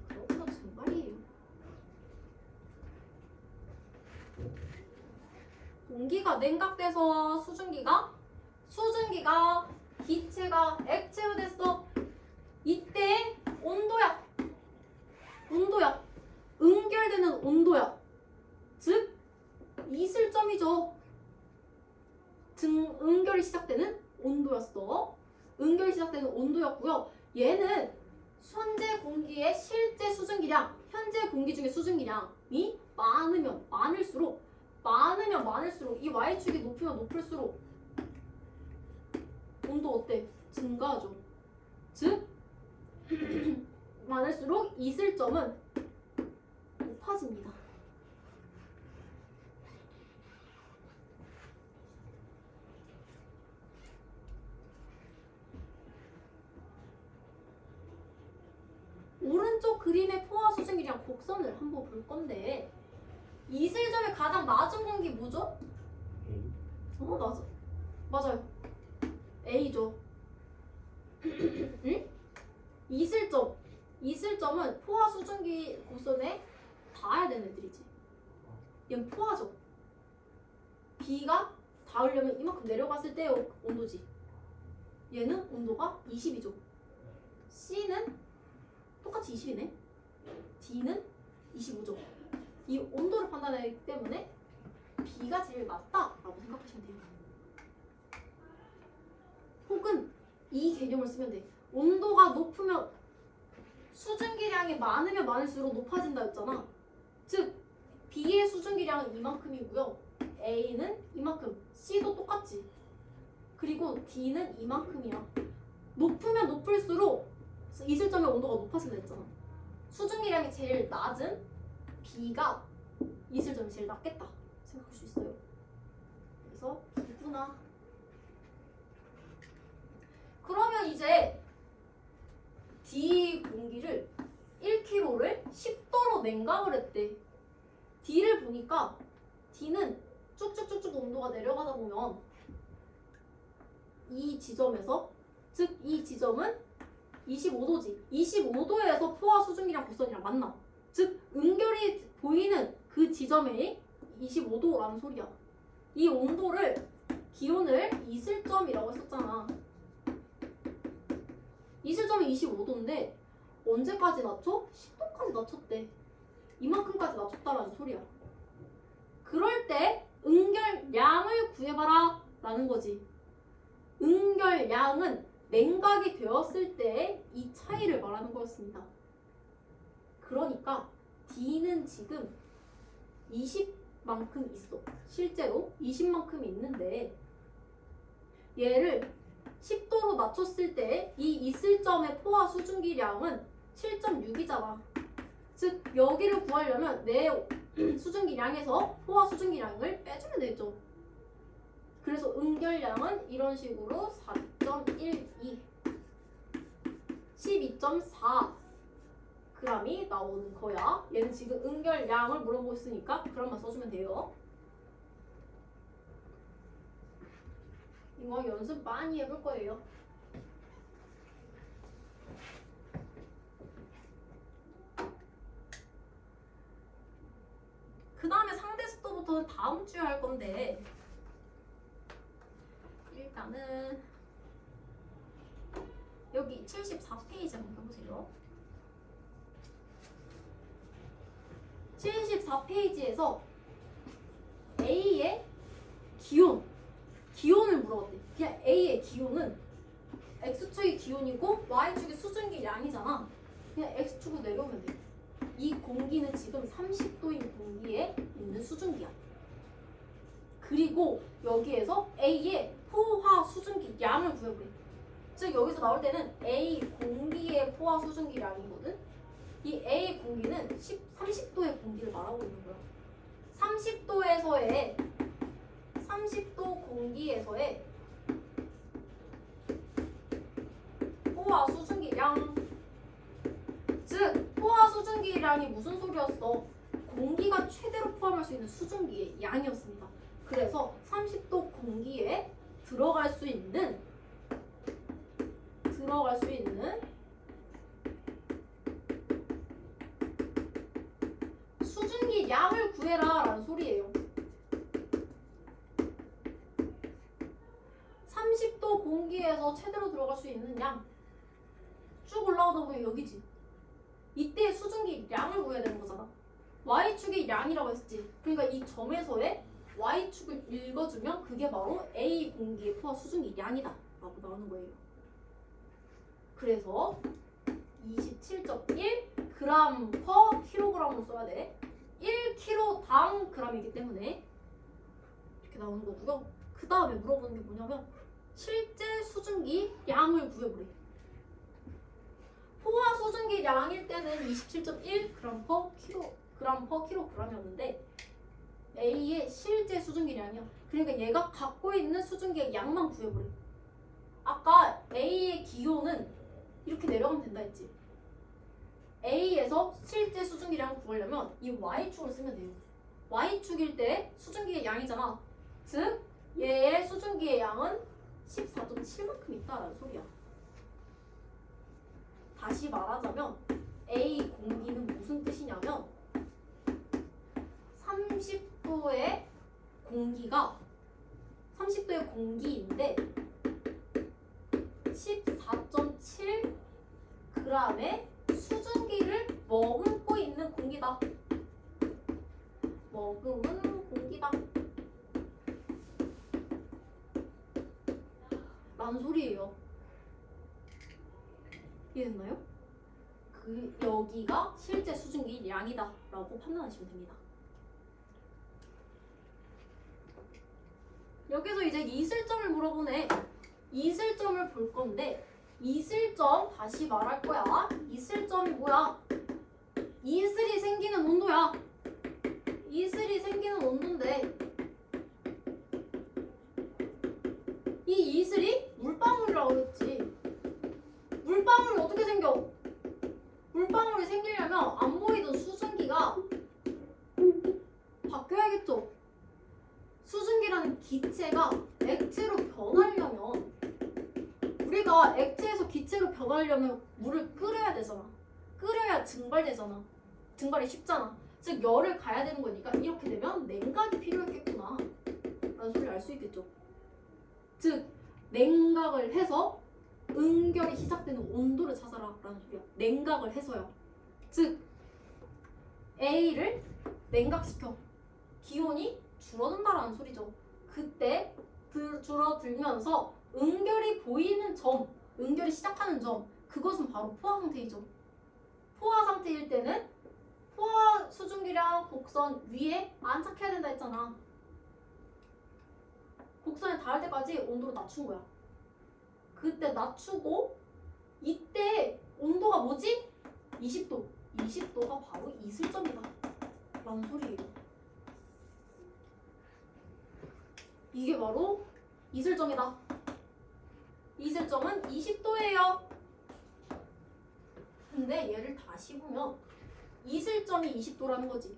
그렇구나, 증발이에요. 공기가 냉각돼서 수증기가 기체가 액체로 됐어. 이때 온도야. 온도야. 응결되는 온도야. 즉 이슬점이죠. 응결이 시작되는 온도였어. 응결이 시작되는 온도였고요. 얘는 현재 공기의 실제 수증기량, 현재 공기 중에 수증기량이 많으면 많을수록 이 y축이 높으면 높을수록 온도 어때? 증가하죠. 즉 많을수록 이슬점은 높아집니다. 오른쪽 그림의 포화 수증기량 곡선을 한번 볼 건데 이슬점의 가장 낮은 공기 뭐죠? 맞아요. A죠. 응? 이슬점은 포화 수증기 곡선에 닿아야 되는 애들이지. 얘는 포화죠. B가 닿으려면 이만큼 내려갔을 때의 온도지. 얘는 온도가 20이죠. C는 똑같이 20이네. D는 25죠. 이 온도를 판단하기 때문에 B가 제일 낮다라고 생각하시면 돼요. 혹은 이 개념을 쓰면 돼. 온도가 높으면 수증기량이 많으면 많을수록 높아진다 했잖아. 즉 B의 수증기량은 이만큼이고요. A는 이만큼, C도 똑같지. 그리고 D는 이만큼이야. 높으면 높을수록 이슬점의 온도가 높아진다 했잖아. 수증기량이 제일 낮은 B가 이슬점이 제일 낮겠다 생각할 수 있어요. 그래서 B구나. 그러면 이제 D 공기를 1kg를 10도로 냉각을 했대. D를 보니까 D는 쭉쭉쭉쭉 온도가 내려가다 보면 이 지점에서, 즉 이 지점은 25도지. 25도에서 포화 수증기량 곡선이랑 만나. 즉 응결이 보이는 그 지점에 25도라는 소리야. 이 온도를, 기온을 이슬점이라고 했었잖아. 이슬점이 25도인데 언제까지 낮춰? 10도까지 낮췄대. 이만큼까지 낮췄다라는 소리야. 그럴 때 응결량을 구해봐라 라는 거지. 응결량은 냉각이 되었을 때 이 차이를 말하는 거였습니다. 그러니까 D는 지금 20만큼 있어. 실제로 20만큼이 있는데 얘를 10도로 낮췄을 때 이 이슬점의 포화 수증기량은 7.6이잖아. 즉 여기를 구하려면 내 수증기량에서 포화 수증기량을 빼주면 되죠. 그래서 응결량은 이런 식으로 4.12 12.4 g이 나오는 거야. 얘는 지금 응결량을 물어보고 있으니까 그람만 써주면 돼요. 이거 연습 많이 해볼 거예요. 그 다음에 상대 습도부터는 다음 주에 할 건데 일단은 여기 74페이지 한번 해보세요. 74페이지에서 A의 기온을 물어봤대. 그냥 A의 기온은 X축이 기온이고 Y축이 수증기량이잖아. 그냥 X축으로 내려오면 돼. 이 공기는 지금 30도인 공기에 있는 수증기야. 그리고 여기에서 A의 포화 수증기량을 구해보래. 즉 여기서 나올 때는 A 공기의 포화 수증기량이거든. 이 A 공기는 30도의 공기를 말하고 있는 거야. 30도 공기에서의 포화 수증기량. 즉 포화 수증기량이 무슨 소리였어? 공기가 최대로 포함할 수 있는 수증기의 양이었습니다. 그래서 30도 공기에 들어갈 수 있는 수증기 양을 구해라 라는 소리예요. 30도 공기에서 최대로 올라가다 보면 여기지. 이때 수증기량을 구해야 되는 거잖아. y축이 양이라고 했지. 그러니까 이 점에서의 y축을 읽어주면 그게 바로 A 공기의 포화 수증기량이다 라고 나오는 거예요. 그래서 27.1 g/kg으로 써야 돼. 1kg당 g이기 때문에 이렇게 나오는 거고요. 그 다음에 물어보는 게 뭐냐면 실제 수증기 양을 구해보래. 포화 수증기량일 때는 27.1g/kg이었는데 A의 실제 수증기량이야. 그러니까 얘가 갖고 있는 수증기의 양만 구해보래. 아까 A의 기호는 이렇게 내려가면 된다 했지. A에서 실제 수증기량을 구하려면 이 Y축을 쓰면 돼요. Y축일 때 수증기의 양이잖아. 즉 얘의 수증기의 양은 14.7만큼 있다라는 소리야. 다시 말하자면 A 공기는 무슨 뜻이냐면 30도의 공기인데 14.7g의 수증기를 머금고 있는 공기다. 머금은 공기다 라는 소리예요. 이해됐나요? 여기가 실제 수증기 양이다 라고 판단하시면 됩니다. 여기서 이제 이슬점을 물어보네. 이슬점을 볼 건데 이슬점 다시 말할 거야. 이슬점이 뭐야? 이슬이 생기는 온도야. 이슬이 생기는 온도인데 이 이슬이 물방울이라고 했지. 물방울이 어떻게 생겨? 물방울이 생기려면 안 보이던 수증기가 바뀌어야겠죠. 수증기라는 기체가 액체로 변하려면 우리가 액체에서 기체로 변하려면 물을 끓여야 되잖아. 끓여야 증발되잖아. 증발이 쉽잖아. 즉 열을 가야 되는 거니까 이렇게 되면 냉각이 필요했겠구나 라는 소리를 알 수 있겠죠. 즉 냉각을 해서 응결이 시작되는 온도를 찾아라 라는 소리야. 냉각을 해서요. 즉 A를 냉각시켜 기온이 줄어든다라는 소리죠. 그때 줄어들면서 응결이 보이는 점, 응결이 시작하는 점, 그것은 바로 포화 상태이죠. 포화 상태일 때는 포화 수증기량 곡선 위에 안착해야 된다 했잖아. 곡선에 닿을 때까지 온도를 낮춘 거야. 그때 낮추고 이때 온도가 뭐지? 20도. 20도가 바로 이슬점이다 라는 소리예요. 이게 바로 이슬점이다. 이슬점은 20도예요. 근데 얘를 다시 보면 이슬점이 20도라는 거지.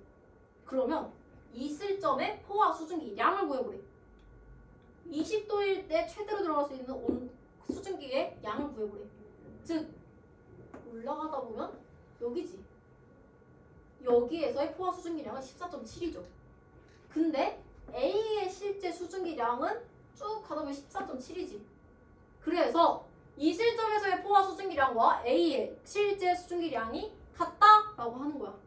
그러면 이슬점의 포화 수증기 양을 구해보래. 20도일 때 최대로 들어갈 수 있는 수증기의 양을 구해보래. 즉 올라가다 보면 여기지. 여기에서의 포화 수증기량은 14.7이죠. 근데 A의 실제 수증기량은 쭉 가다 보면 14.7이지. 그래서 이슬점에서의 포화 수증기량과 A의 실제 수증기량이 같다라고 하는 거야.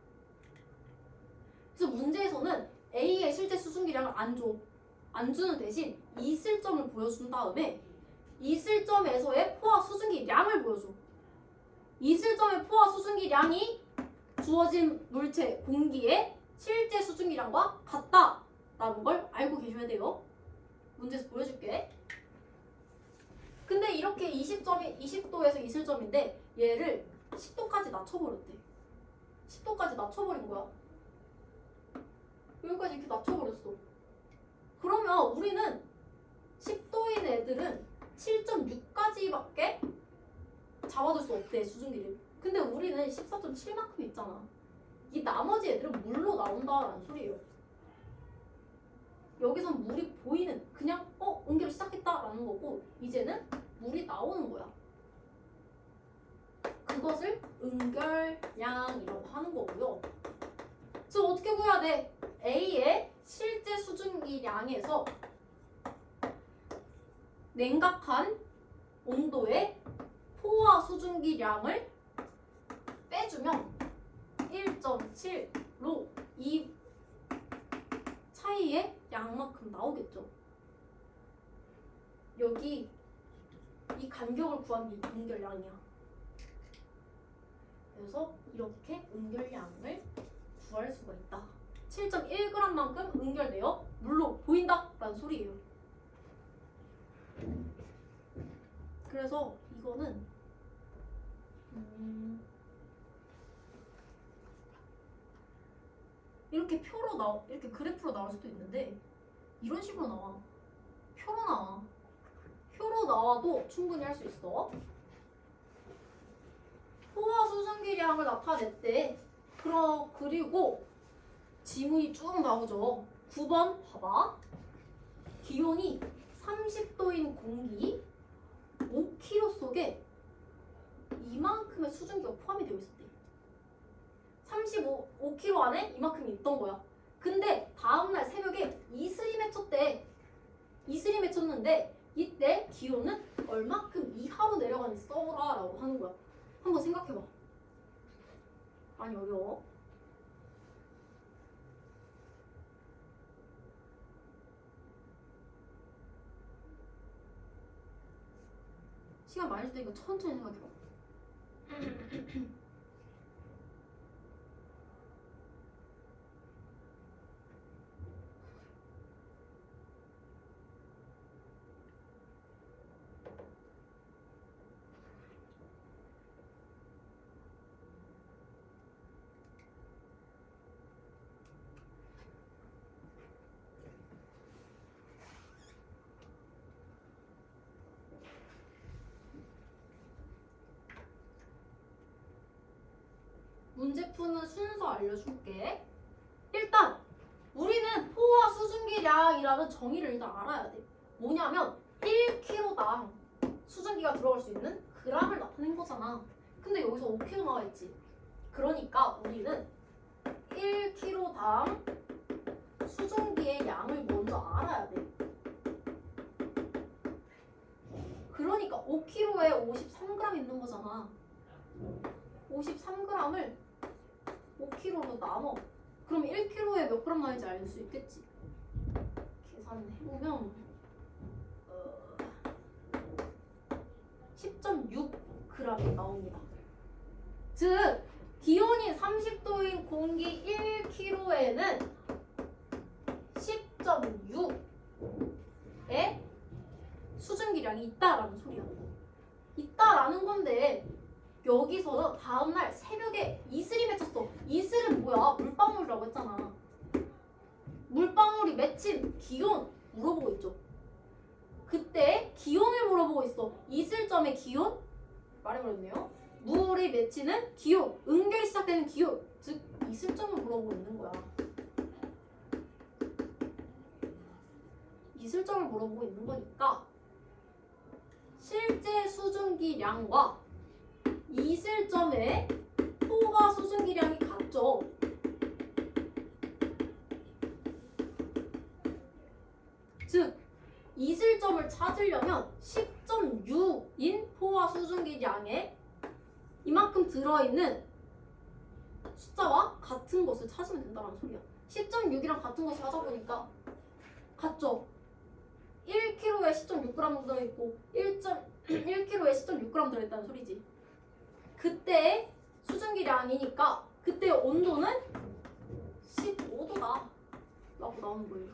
그래서 문제에서는 A의 실제 수증기량을 안 줘. 안 주는 대신 이슬점을 보여준 다음에 이슬점에서의 포화 수증기량을 보여줘. 이슬점의 포화 수증기량이 주어진 물체 공기의 실제 수증기량과 같다라는 걸 알고 계셔야 돼요. 문제에서 보여줄게. 근데 이렇게 20도에서 이슬점인데 얘를 10도까지 낮춰버렸대. 10도까지 낮춰버린 거야. 여기까지 이렇게 낮춰버렸어. 그러면 우리는 10도인 애들은 7.6까지밖에 잡아줄 수 없대, 수증기를. 근데 우리는 14.7만큼 있잖아. 이 나머지 애들은 물로 나온다라는 소리예요. 여기선 물이 보이는, 그냥 응결이 시작했다라는 거고 이제는 물이 나오는 거야. 그것을 응결량이라고 하는 거고요. 즉 어떻게 구해야 돼? A의 실제 수증기량에서 냉각한 온도의 포화 수증기량을 빼주면 1.7로 이 차이의 양만큼 나오겠죠. 여기 이 간격을 구한 게 응결량이야. 그래서 이렇게 응결량을 구할 수가 있다. 7.1g만큼 응결되어 물로 보인다 라는 소리예요. 그래서 이거는 이렇게 이렇게 그래프로 나올 수도 있는데 이런 식으로 나와. 표로 나와. 표로 나와도 충분히 할 수 있어. 포화 수증기량을 나타냈대. 그리고 지문이 쭉 나오죠. 9번 봐봐. 기온이 30도인 공기 5kg 속에 이만큼의 수증기가 포함이 되어 있었대. 5kg 안에 이만큼이 있던 거야. 근데 다음날 새벽에 이슬이 맺혔대. 이슬이 맺혔는데 이때 기온은 얼마큼 이하로 내려가는지 써보라 라고 하는 거야. 한번 생각해봐. 많이 어려워. 시간 많이 줄 테니까 천천히 생각해봐. 문제 푸는 순서 알려줄게. 일단 우리는 포화 수증기량이라는 정의를 일단 알아야 돼. 뭐냐면 1kg당 수증기가 들어갈 수 있는 g을 나타낸 거잖아. 근데 여기서 5kg 나와 있지. 그러니까 우리는 1kg당 수증기의 양을 먼저 알아야 돼. 그러니까 5kg에 53g 있는 거잖아. 53g을 5kg로 나눠. 그럼 1kg에 몇 g 나는지 알 수 있겠지. 계산을 해보면 10.6g이 나옵니다. 즉 기온이 30도인 공기 1kg에는 10.6의 수증기량이 있다라는 소리야. 있다라는 건데 여기서 다음날 새벽에 이슬이 맺혔어. 이슬은 뭐야? 물방울이라고 했잖아. 물방울이 맺힌 기온 물어보고 있죠. 그때 기온을 물어보고 있어. 이슬점의 기온? 말해버렸네요. 물이 맺히는 기온, 응결이 시작되는 기온, 즉 이슬점을 물어보고 있는 거야. 이슬점을 물어보고 있는 거니까 실제 수증기량과 이슬점의 포화 수증기량이 같죠. 즉 이슬점을 찾으려면 10.6인 포화 수증기량에 이만큼 들어있는 숫자와 같은 것을 찾으면 된다는 소리야. 10.6이랑 같은 것을 찾아보니까 같죠. 1kg에 10.6g 들어있고 1kg에 10.6g 들어있다는 소리지. 그때 수증기량이니까 그때 온도는 15도다 라고 나오는 거예요.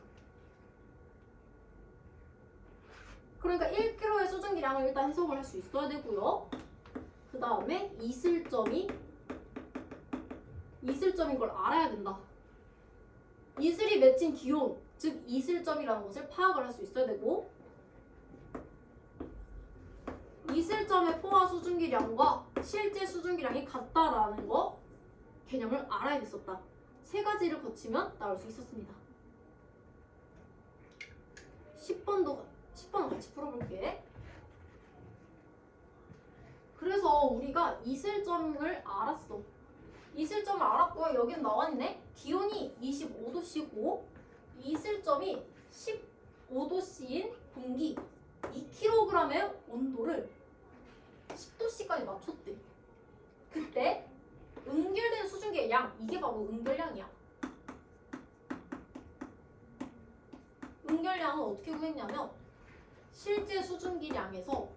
그러니까 1kg의 수증기량을 일단 해석을 할 수 있어야 되고요. 그 다음에 이슬점인 걸 알아야 된다. 이슬이 맺힌 기온, 즉 이슬점이라는 것을 파악을 할 수 있어야 되고, 이슬점의 포화 수증기량과 실제 수증기량이 같다라는 거 개념을 알아야겠었다. 세 가지를 거치면 나올 수 있었습니다. 10번은 같이 풀어볼게. 그래서 우리가 이슬점을 알았어. 이슬점을 알았고요. 여기는 나와있네. 기온이 25도씨고 이슬점이 15도씨인 공기 2kg의 온도를 10도씨까지 맞췄대. 그때 응결되는 수증기의 양, 이게 바로 응결량이야. 응결량은 어떻게 구했냐면 실제 수증기량에서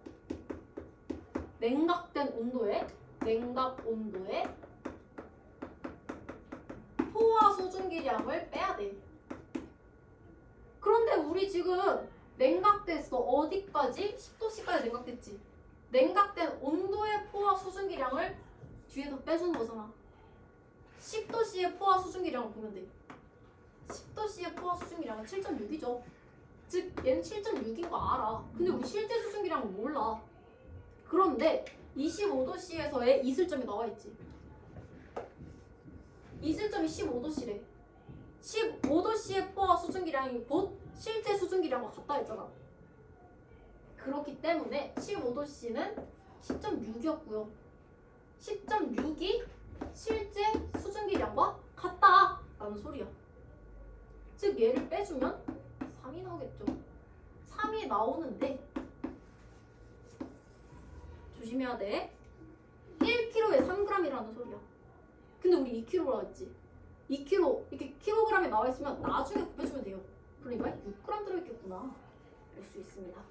냉각 온도에 포화 수증기량을 빼야 돼. 그런데 우리 지금 냉각됐어. 어디까지? 10도씨까지 냉각됐지. 냉각된 온도의 포화 수증기량을 뒤에서 빼주는 거잖아. 10도씨의 포화 수증기량을 보면 돼. 10도씨의 포화 수증기량은 7.6이죠. 즉 얘는 7.6인 거 알아. 근데 우리 실제 수증기량은 몰라. 그런데 25도씨에서의 이슬점이 나와 있지. 이슬점이 15도씨래. 15도씨의 포화 수증기량이 곧 실제 수증기량과 같다 했잖아. 그렇기 때문에 15도씨는 10.6이었고요. 10.6이 실제 수증기량과 같다라는 소리야. 즉 얘를 빼주면 3이 나오겠죠. 3이 나오는데 조심해야 돼. 1kg에 3g이라는 소리야. 근데 우리 2kg라고 했지. 2kg 이렇게 킬로그램에 나와 있으면 나중에 곱해주면 돼요. 그러니까 6g 들어있겠구나 알 수 있습니다.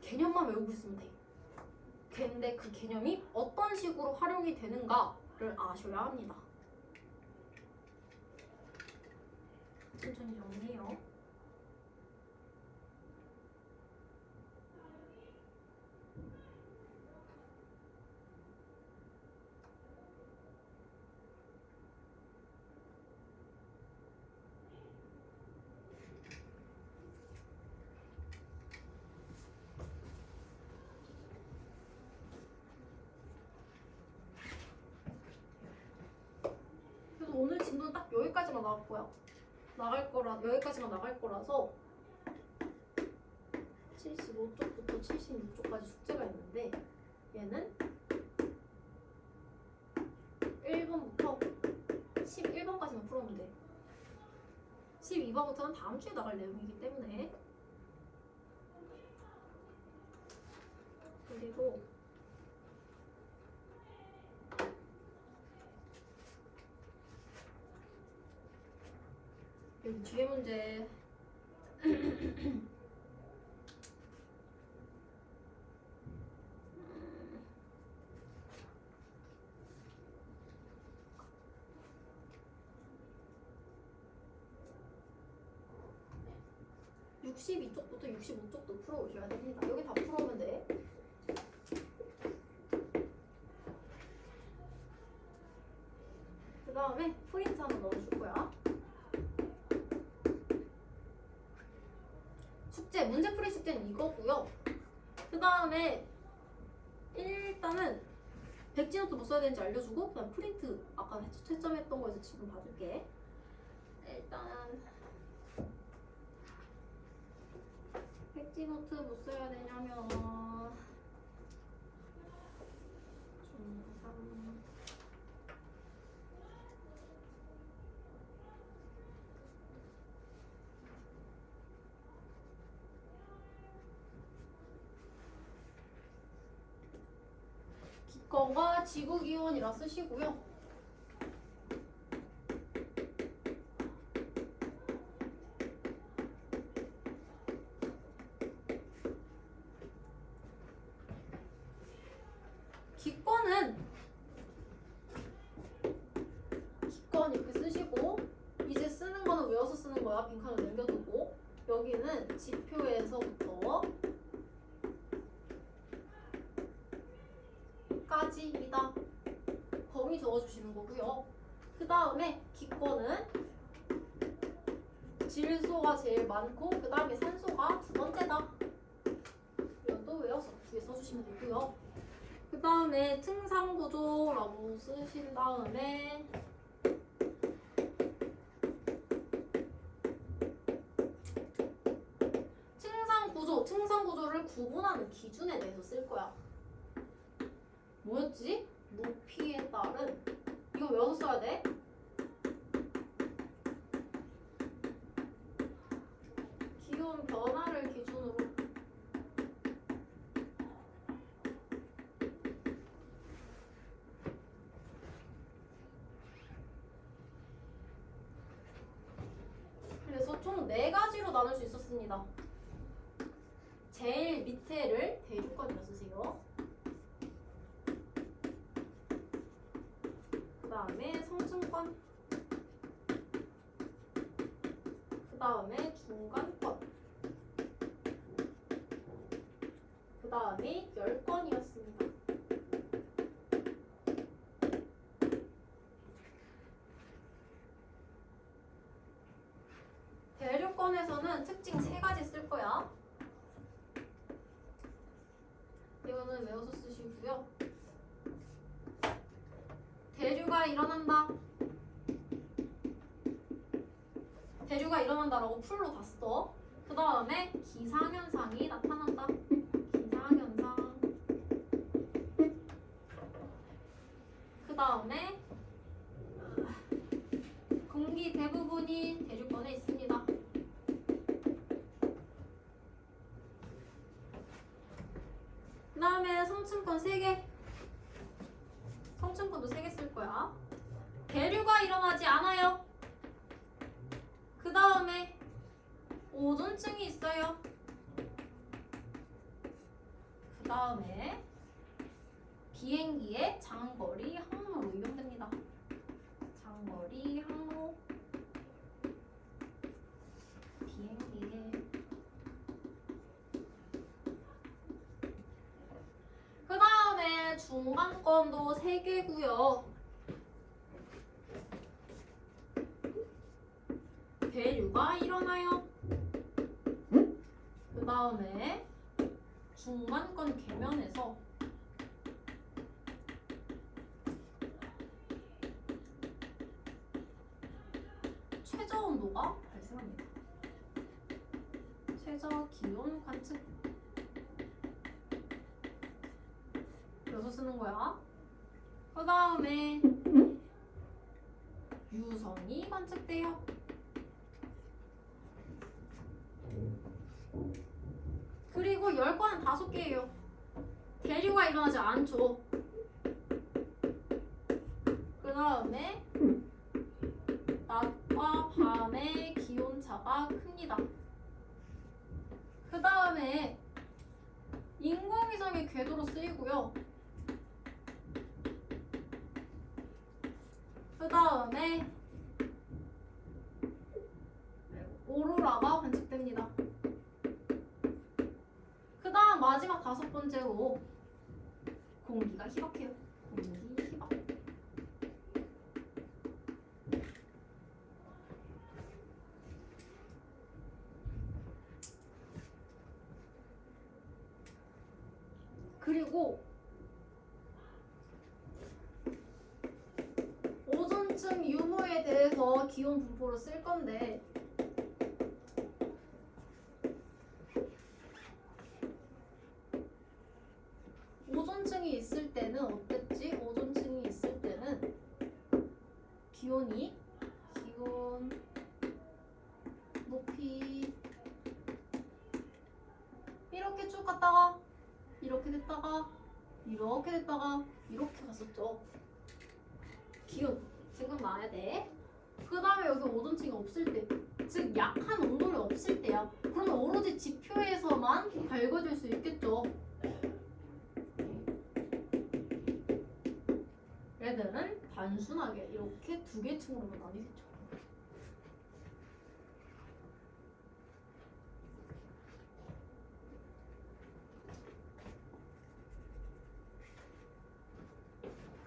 개념만 외우고 있으면 돼. 근데 그 개념이 어떤 식으로 활용이 되는가를 아셔야 합니다. 천천히 정리해요. 그래서 오늘 진도는 딱 여기까지만 나갈 거야. 여기까지만 나갈 거라서 75쪽부터 76쪽까지 숙제가 있는데 얘는 1번부터 11번까지만 풀어면 돼. 12번부터는 다음 주에 나갈 내용이기 때문에. 그리고 여기 뒤에 문제 62쪽부터 65쪽도 풀어오셔야 됩니다. 여기 다 풀어오면 돼. 그 다음에 프린트 하나 넣어줄 거야. 문제풀이 숙제는 이거고요. 그 다음에 일단은 백지노트 뭐 써야 되는지 알려주고, 그 다음 프린트 아까 채점했던 거에서 지금 봐줄게. 일단 백지노트 뭐 써야 되냐면 기권과 지구기온이라 쓰시고요. 기권 이렇게 쓰시고, 이제 쓰는 거는 외워서 쓰는 거야. 빈칸을 남겨두고, 여기는 지표에서부터 까지이다. 범위 적어주시는 거고요. 그 다음에 기권은 질소가 제일 많고 그 다음에 산소가 두 번째다. 이것도 외워서 뒤에 써주시면 되고요. 그 다음에 증상구조라고 쓰신 다음에 증상구조를 구분하는 기준에 대해서 쓸 거야. 뭐였지? 높이에 따른, 이거 외워서 써야 돼. 나눌 수 있었습니다. 제일 밑에를 대륙권이라 쓰세요. 그 다음에 성층권, 그 다음에 중간권, 그 다음에 열권이었습니다. 대륙권에서는 특징 3가지 쓸 거야. 이거는 외워서 쓰시고요. 대류가 일어난다. 대류가 일어난다라고 풀로 다 써. 그 다음에 기상현상이 나타난다. 기상현상. 그 다음에 공기 대부분이 대륙권에 있습니다. 그 다음에 성층권 3개. 성층권도 3개 쓸 거야. 대류가 일어나지 않아요. 그 다음에 오존층이 있어요. 그 다음에 비행기의 장거리 항로로 이용됩니다. 장거리 항로. 비행기의. 그 다음에 중간권도 3개고요. 대류가 일어나요. 그 다음에 중간권 계면에서 최저 온도가 발생합니다. 최저 기온 관측. 여기서 쓰는 거야. 그 다음에 유성이 관측돼요. 그리고 열권은 5개예요. 대류가 일어나지 않죠. 그 다음에 낮과 밤의 기온차가 큽니다. 그 다음에 인공위성이 궤도로 쓰이고요. 그 다음에 오로라가 관측됩니다. 그 다음 마지막 5번째로 공기가 희박해요. 공기 희박. 그리고 오존층 유무에 대해서 기온 분포로 쓸 건데 오존층이 있을 때는 어땠지? 오존층이 있을 때는 기온 높이 이렇게 쭉 갔다가 이렇게 됐다가 이렇게 됐다가 이렇게 갔었죠. 기온 생각나야 돼. 그 다음에 여기 오존층이 없을 때, 즉 약한 온도를 없을 때야. 그러면 오로지 지표에서만 밝아질 수 있겠죠. 얘들은 단순하게 이렇게 2개 층으로 나뉘겠죠.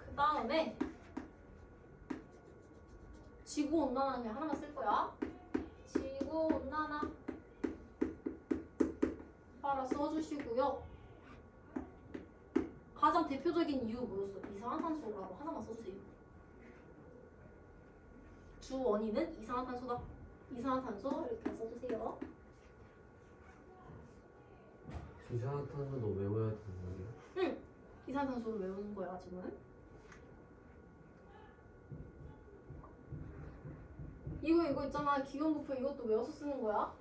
그 다음에 지구온난화 그냥 하나만 쓸 거야. 지구온난화 따라 써주시고요. 가장 대표적인 이유 뭐였어? 이산화탄소라고 하나만 써주세요. 주 원인은 이산화탄소다. 이산화탄소 이렇게 써주세요. 이산화탄소도 외워야 되는 거예요? 응. 이산화탄소를 외우는 거야 지금. 이거 있잖아. 기온 부표 이것도 외워서 쓰는 거야.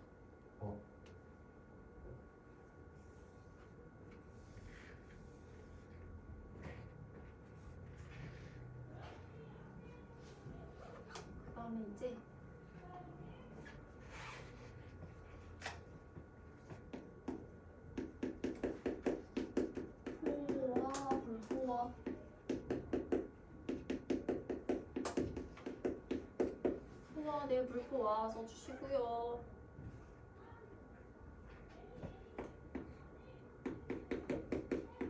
그 다음에 이제 때 불포화 써주시고요.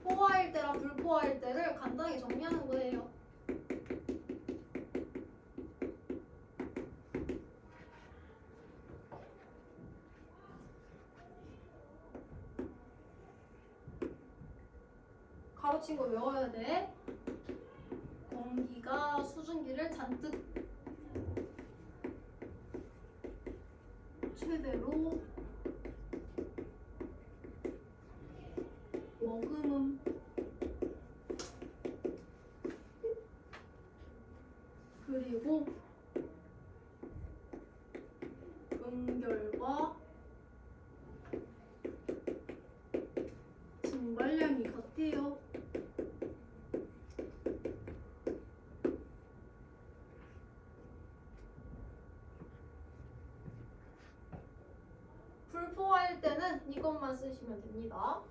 포화일 때랑 불포화일 때를 간단하게 정리하는 거예요. 가로친 거 외워야 돼. 공기가 수증기를 잔뜩 최대로 머금음. 그리고 음결과 증발량이 같아요. 불포화일 때는 이것만 쓰시면 됩니다.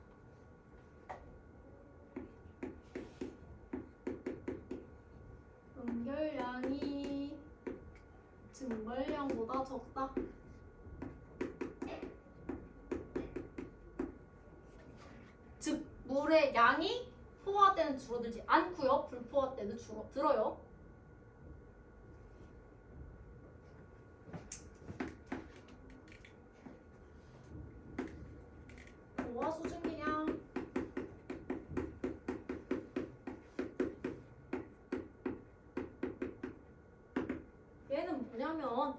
음결량이 증발량보다 적다. 즉 물의 양이 포화 때는 줄어들지 않고요. 불포화 때는 줄어들어요. 포화 수증기량 얘는 뭐냐면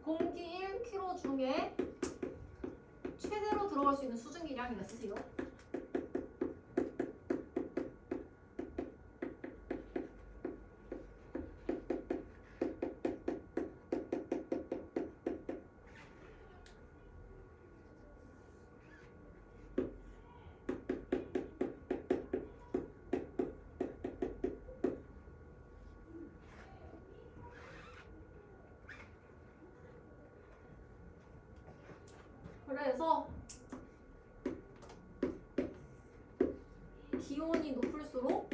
공기 1kg 중에 최대로 들어갈 수 있는 수증기량이라 쓰세요. 그래서 기온이 높을수록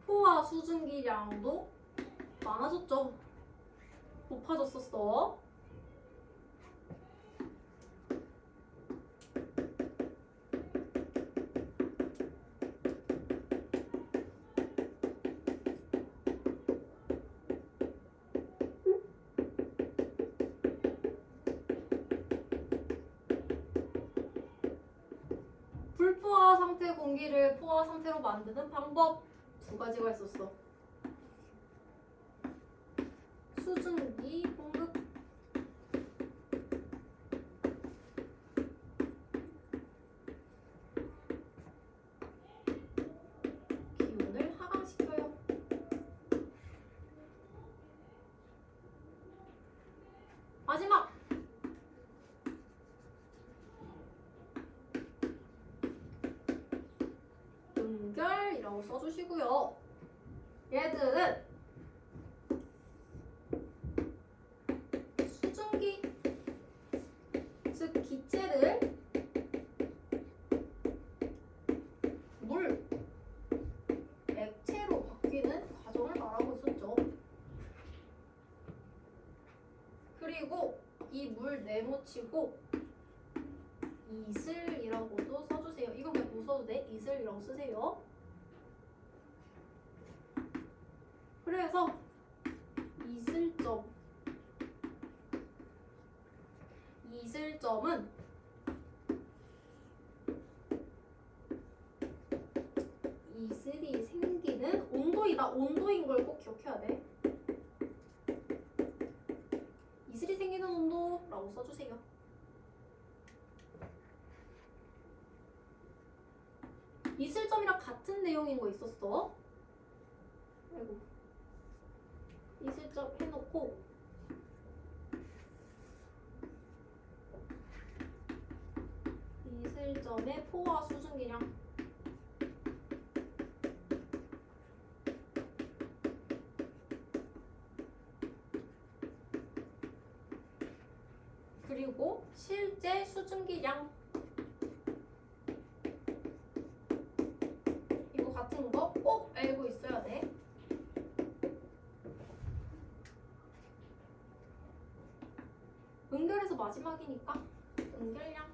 포화 수증기량도 많아졌죠. 높아졌었어. 불포화 상태 공기를 포화 상태로 만드는 방법 두 가지가 있었어. 수증기 공급, 기온을 하강시켜요. 마지막 음결이라고 써주시고요. 얘들은 수증기, 즉 기체를 물, 액체로 바뀌는 과정을 말하고 있었죠. 그리고 이 물 네모치고 이슬이라고도 써주세요. 이건 그냥 못 써도 돼. 이슬이라고 쓰세요. 그래서 이슬점은 이슬이 생기는 온도이다. 온도인 걸 꼭 기억해야 돼. 이슬이 생기는 온도라고 써주세요. 이슬점이랑 같은 내용인 거 있었어. 아이고. 이슬점 해놓고 이슬점의 포화 수증기량 그리고 실제 수증기량 이거 같은 거 꼭 알고 있어야 돼. 응결에서 마지막이니까 응결량.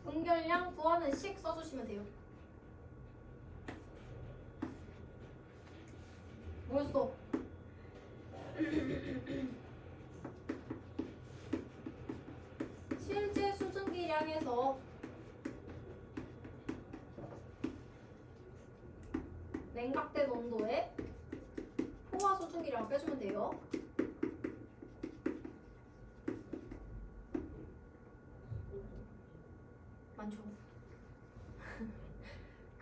응결량 구하는 식 써주시면 돼요. 뭐였어? 실제 수증기량에서 냉각된 온도에 포화 수증기량을 빼주면 돼요. 많죠?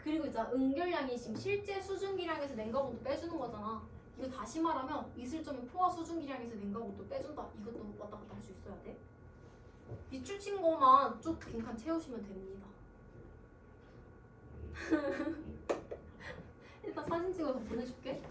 그리고 이제 응결량이 지금 실제 수증기량에서 냉각 온도 빼주는 거잖아. 이거 다시 말하면 이슬점이 포화 수증기량에서 냉각 온도 빼준다. 이것도 왔다 갔다 할 수 있어야 돼. 밑줄 친 거만 쭉 빈칸 채우시면 됩니다. 일단 사진 찍어서 보내줄게.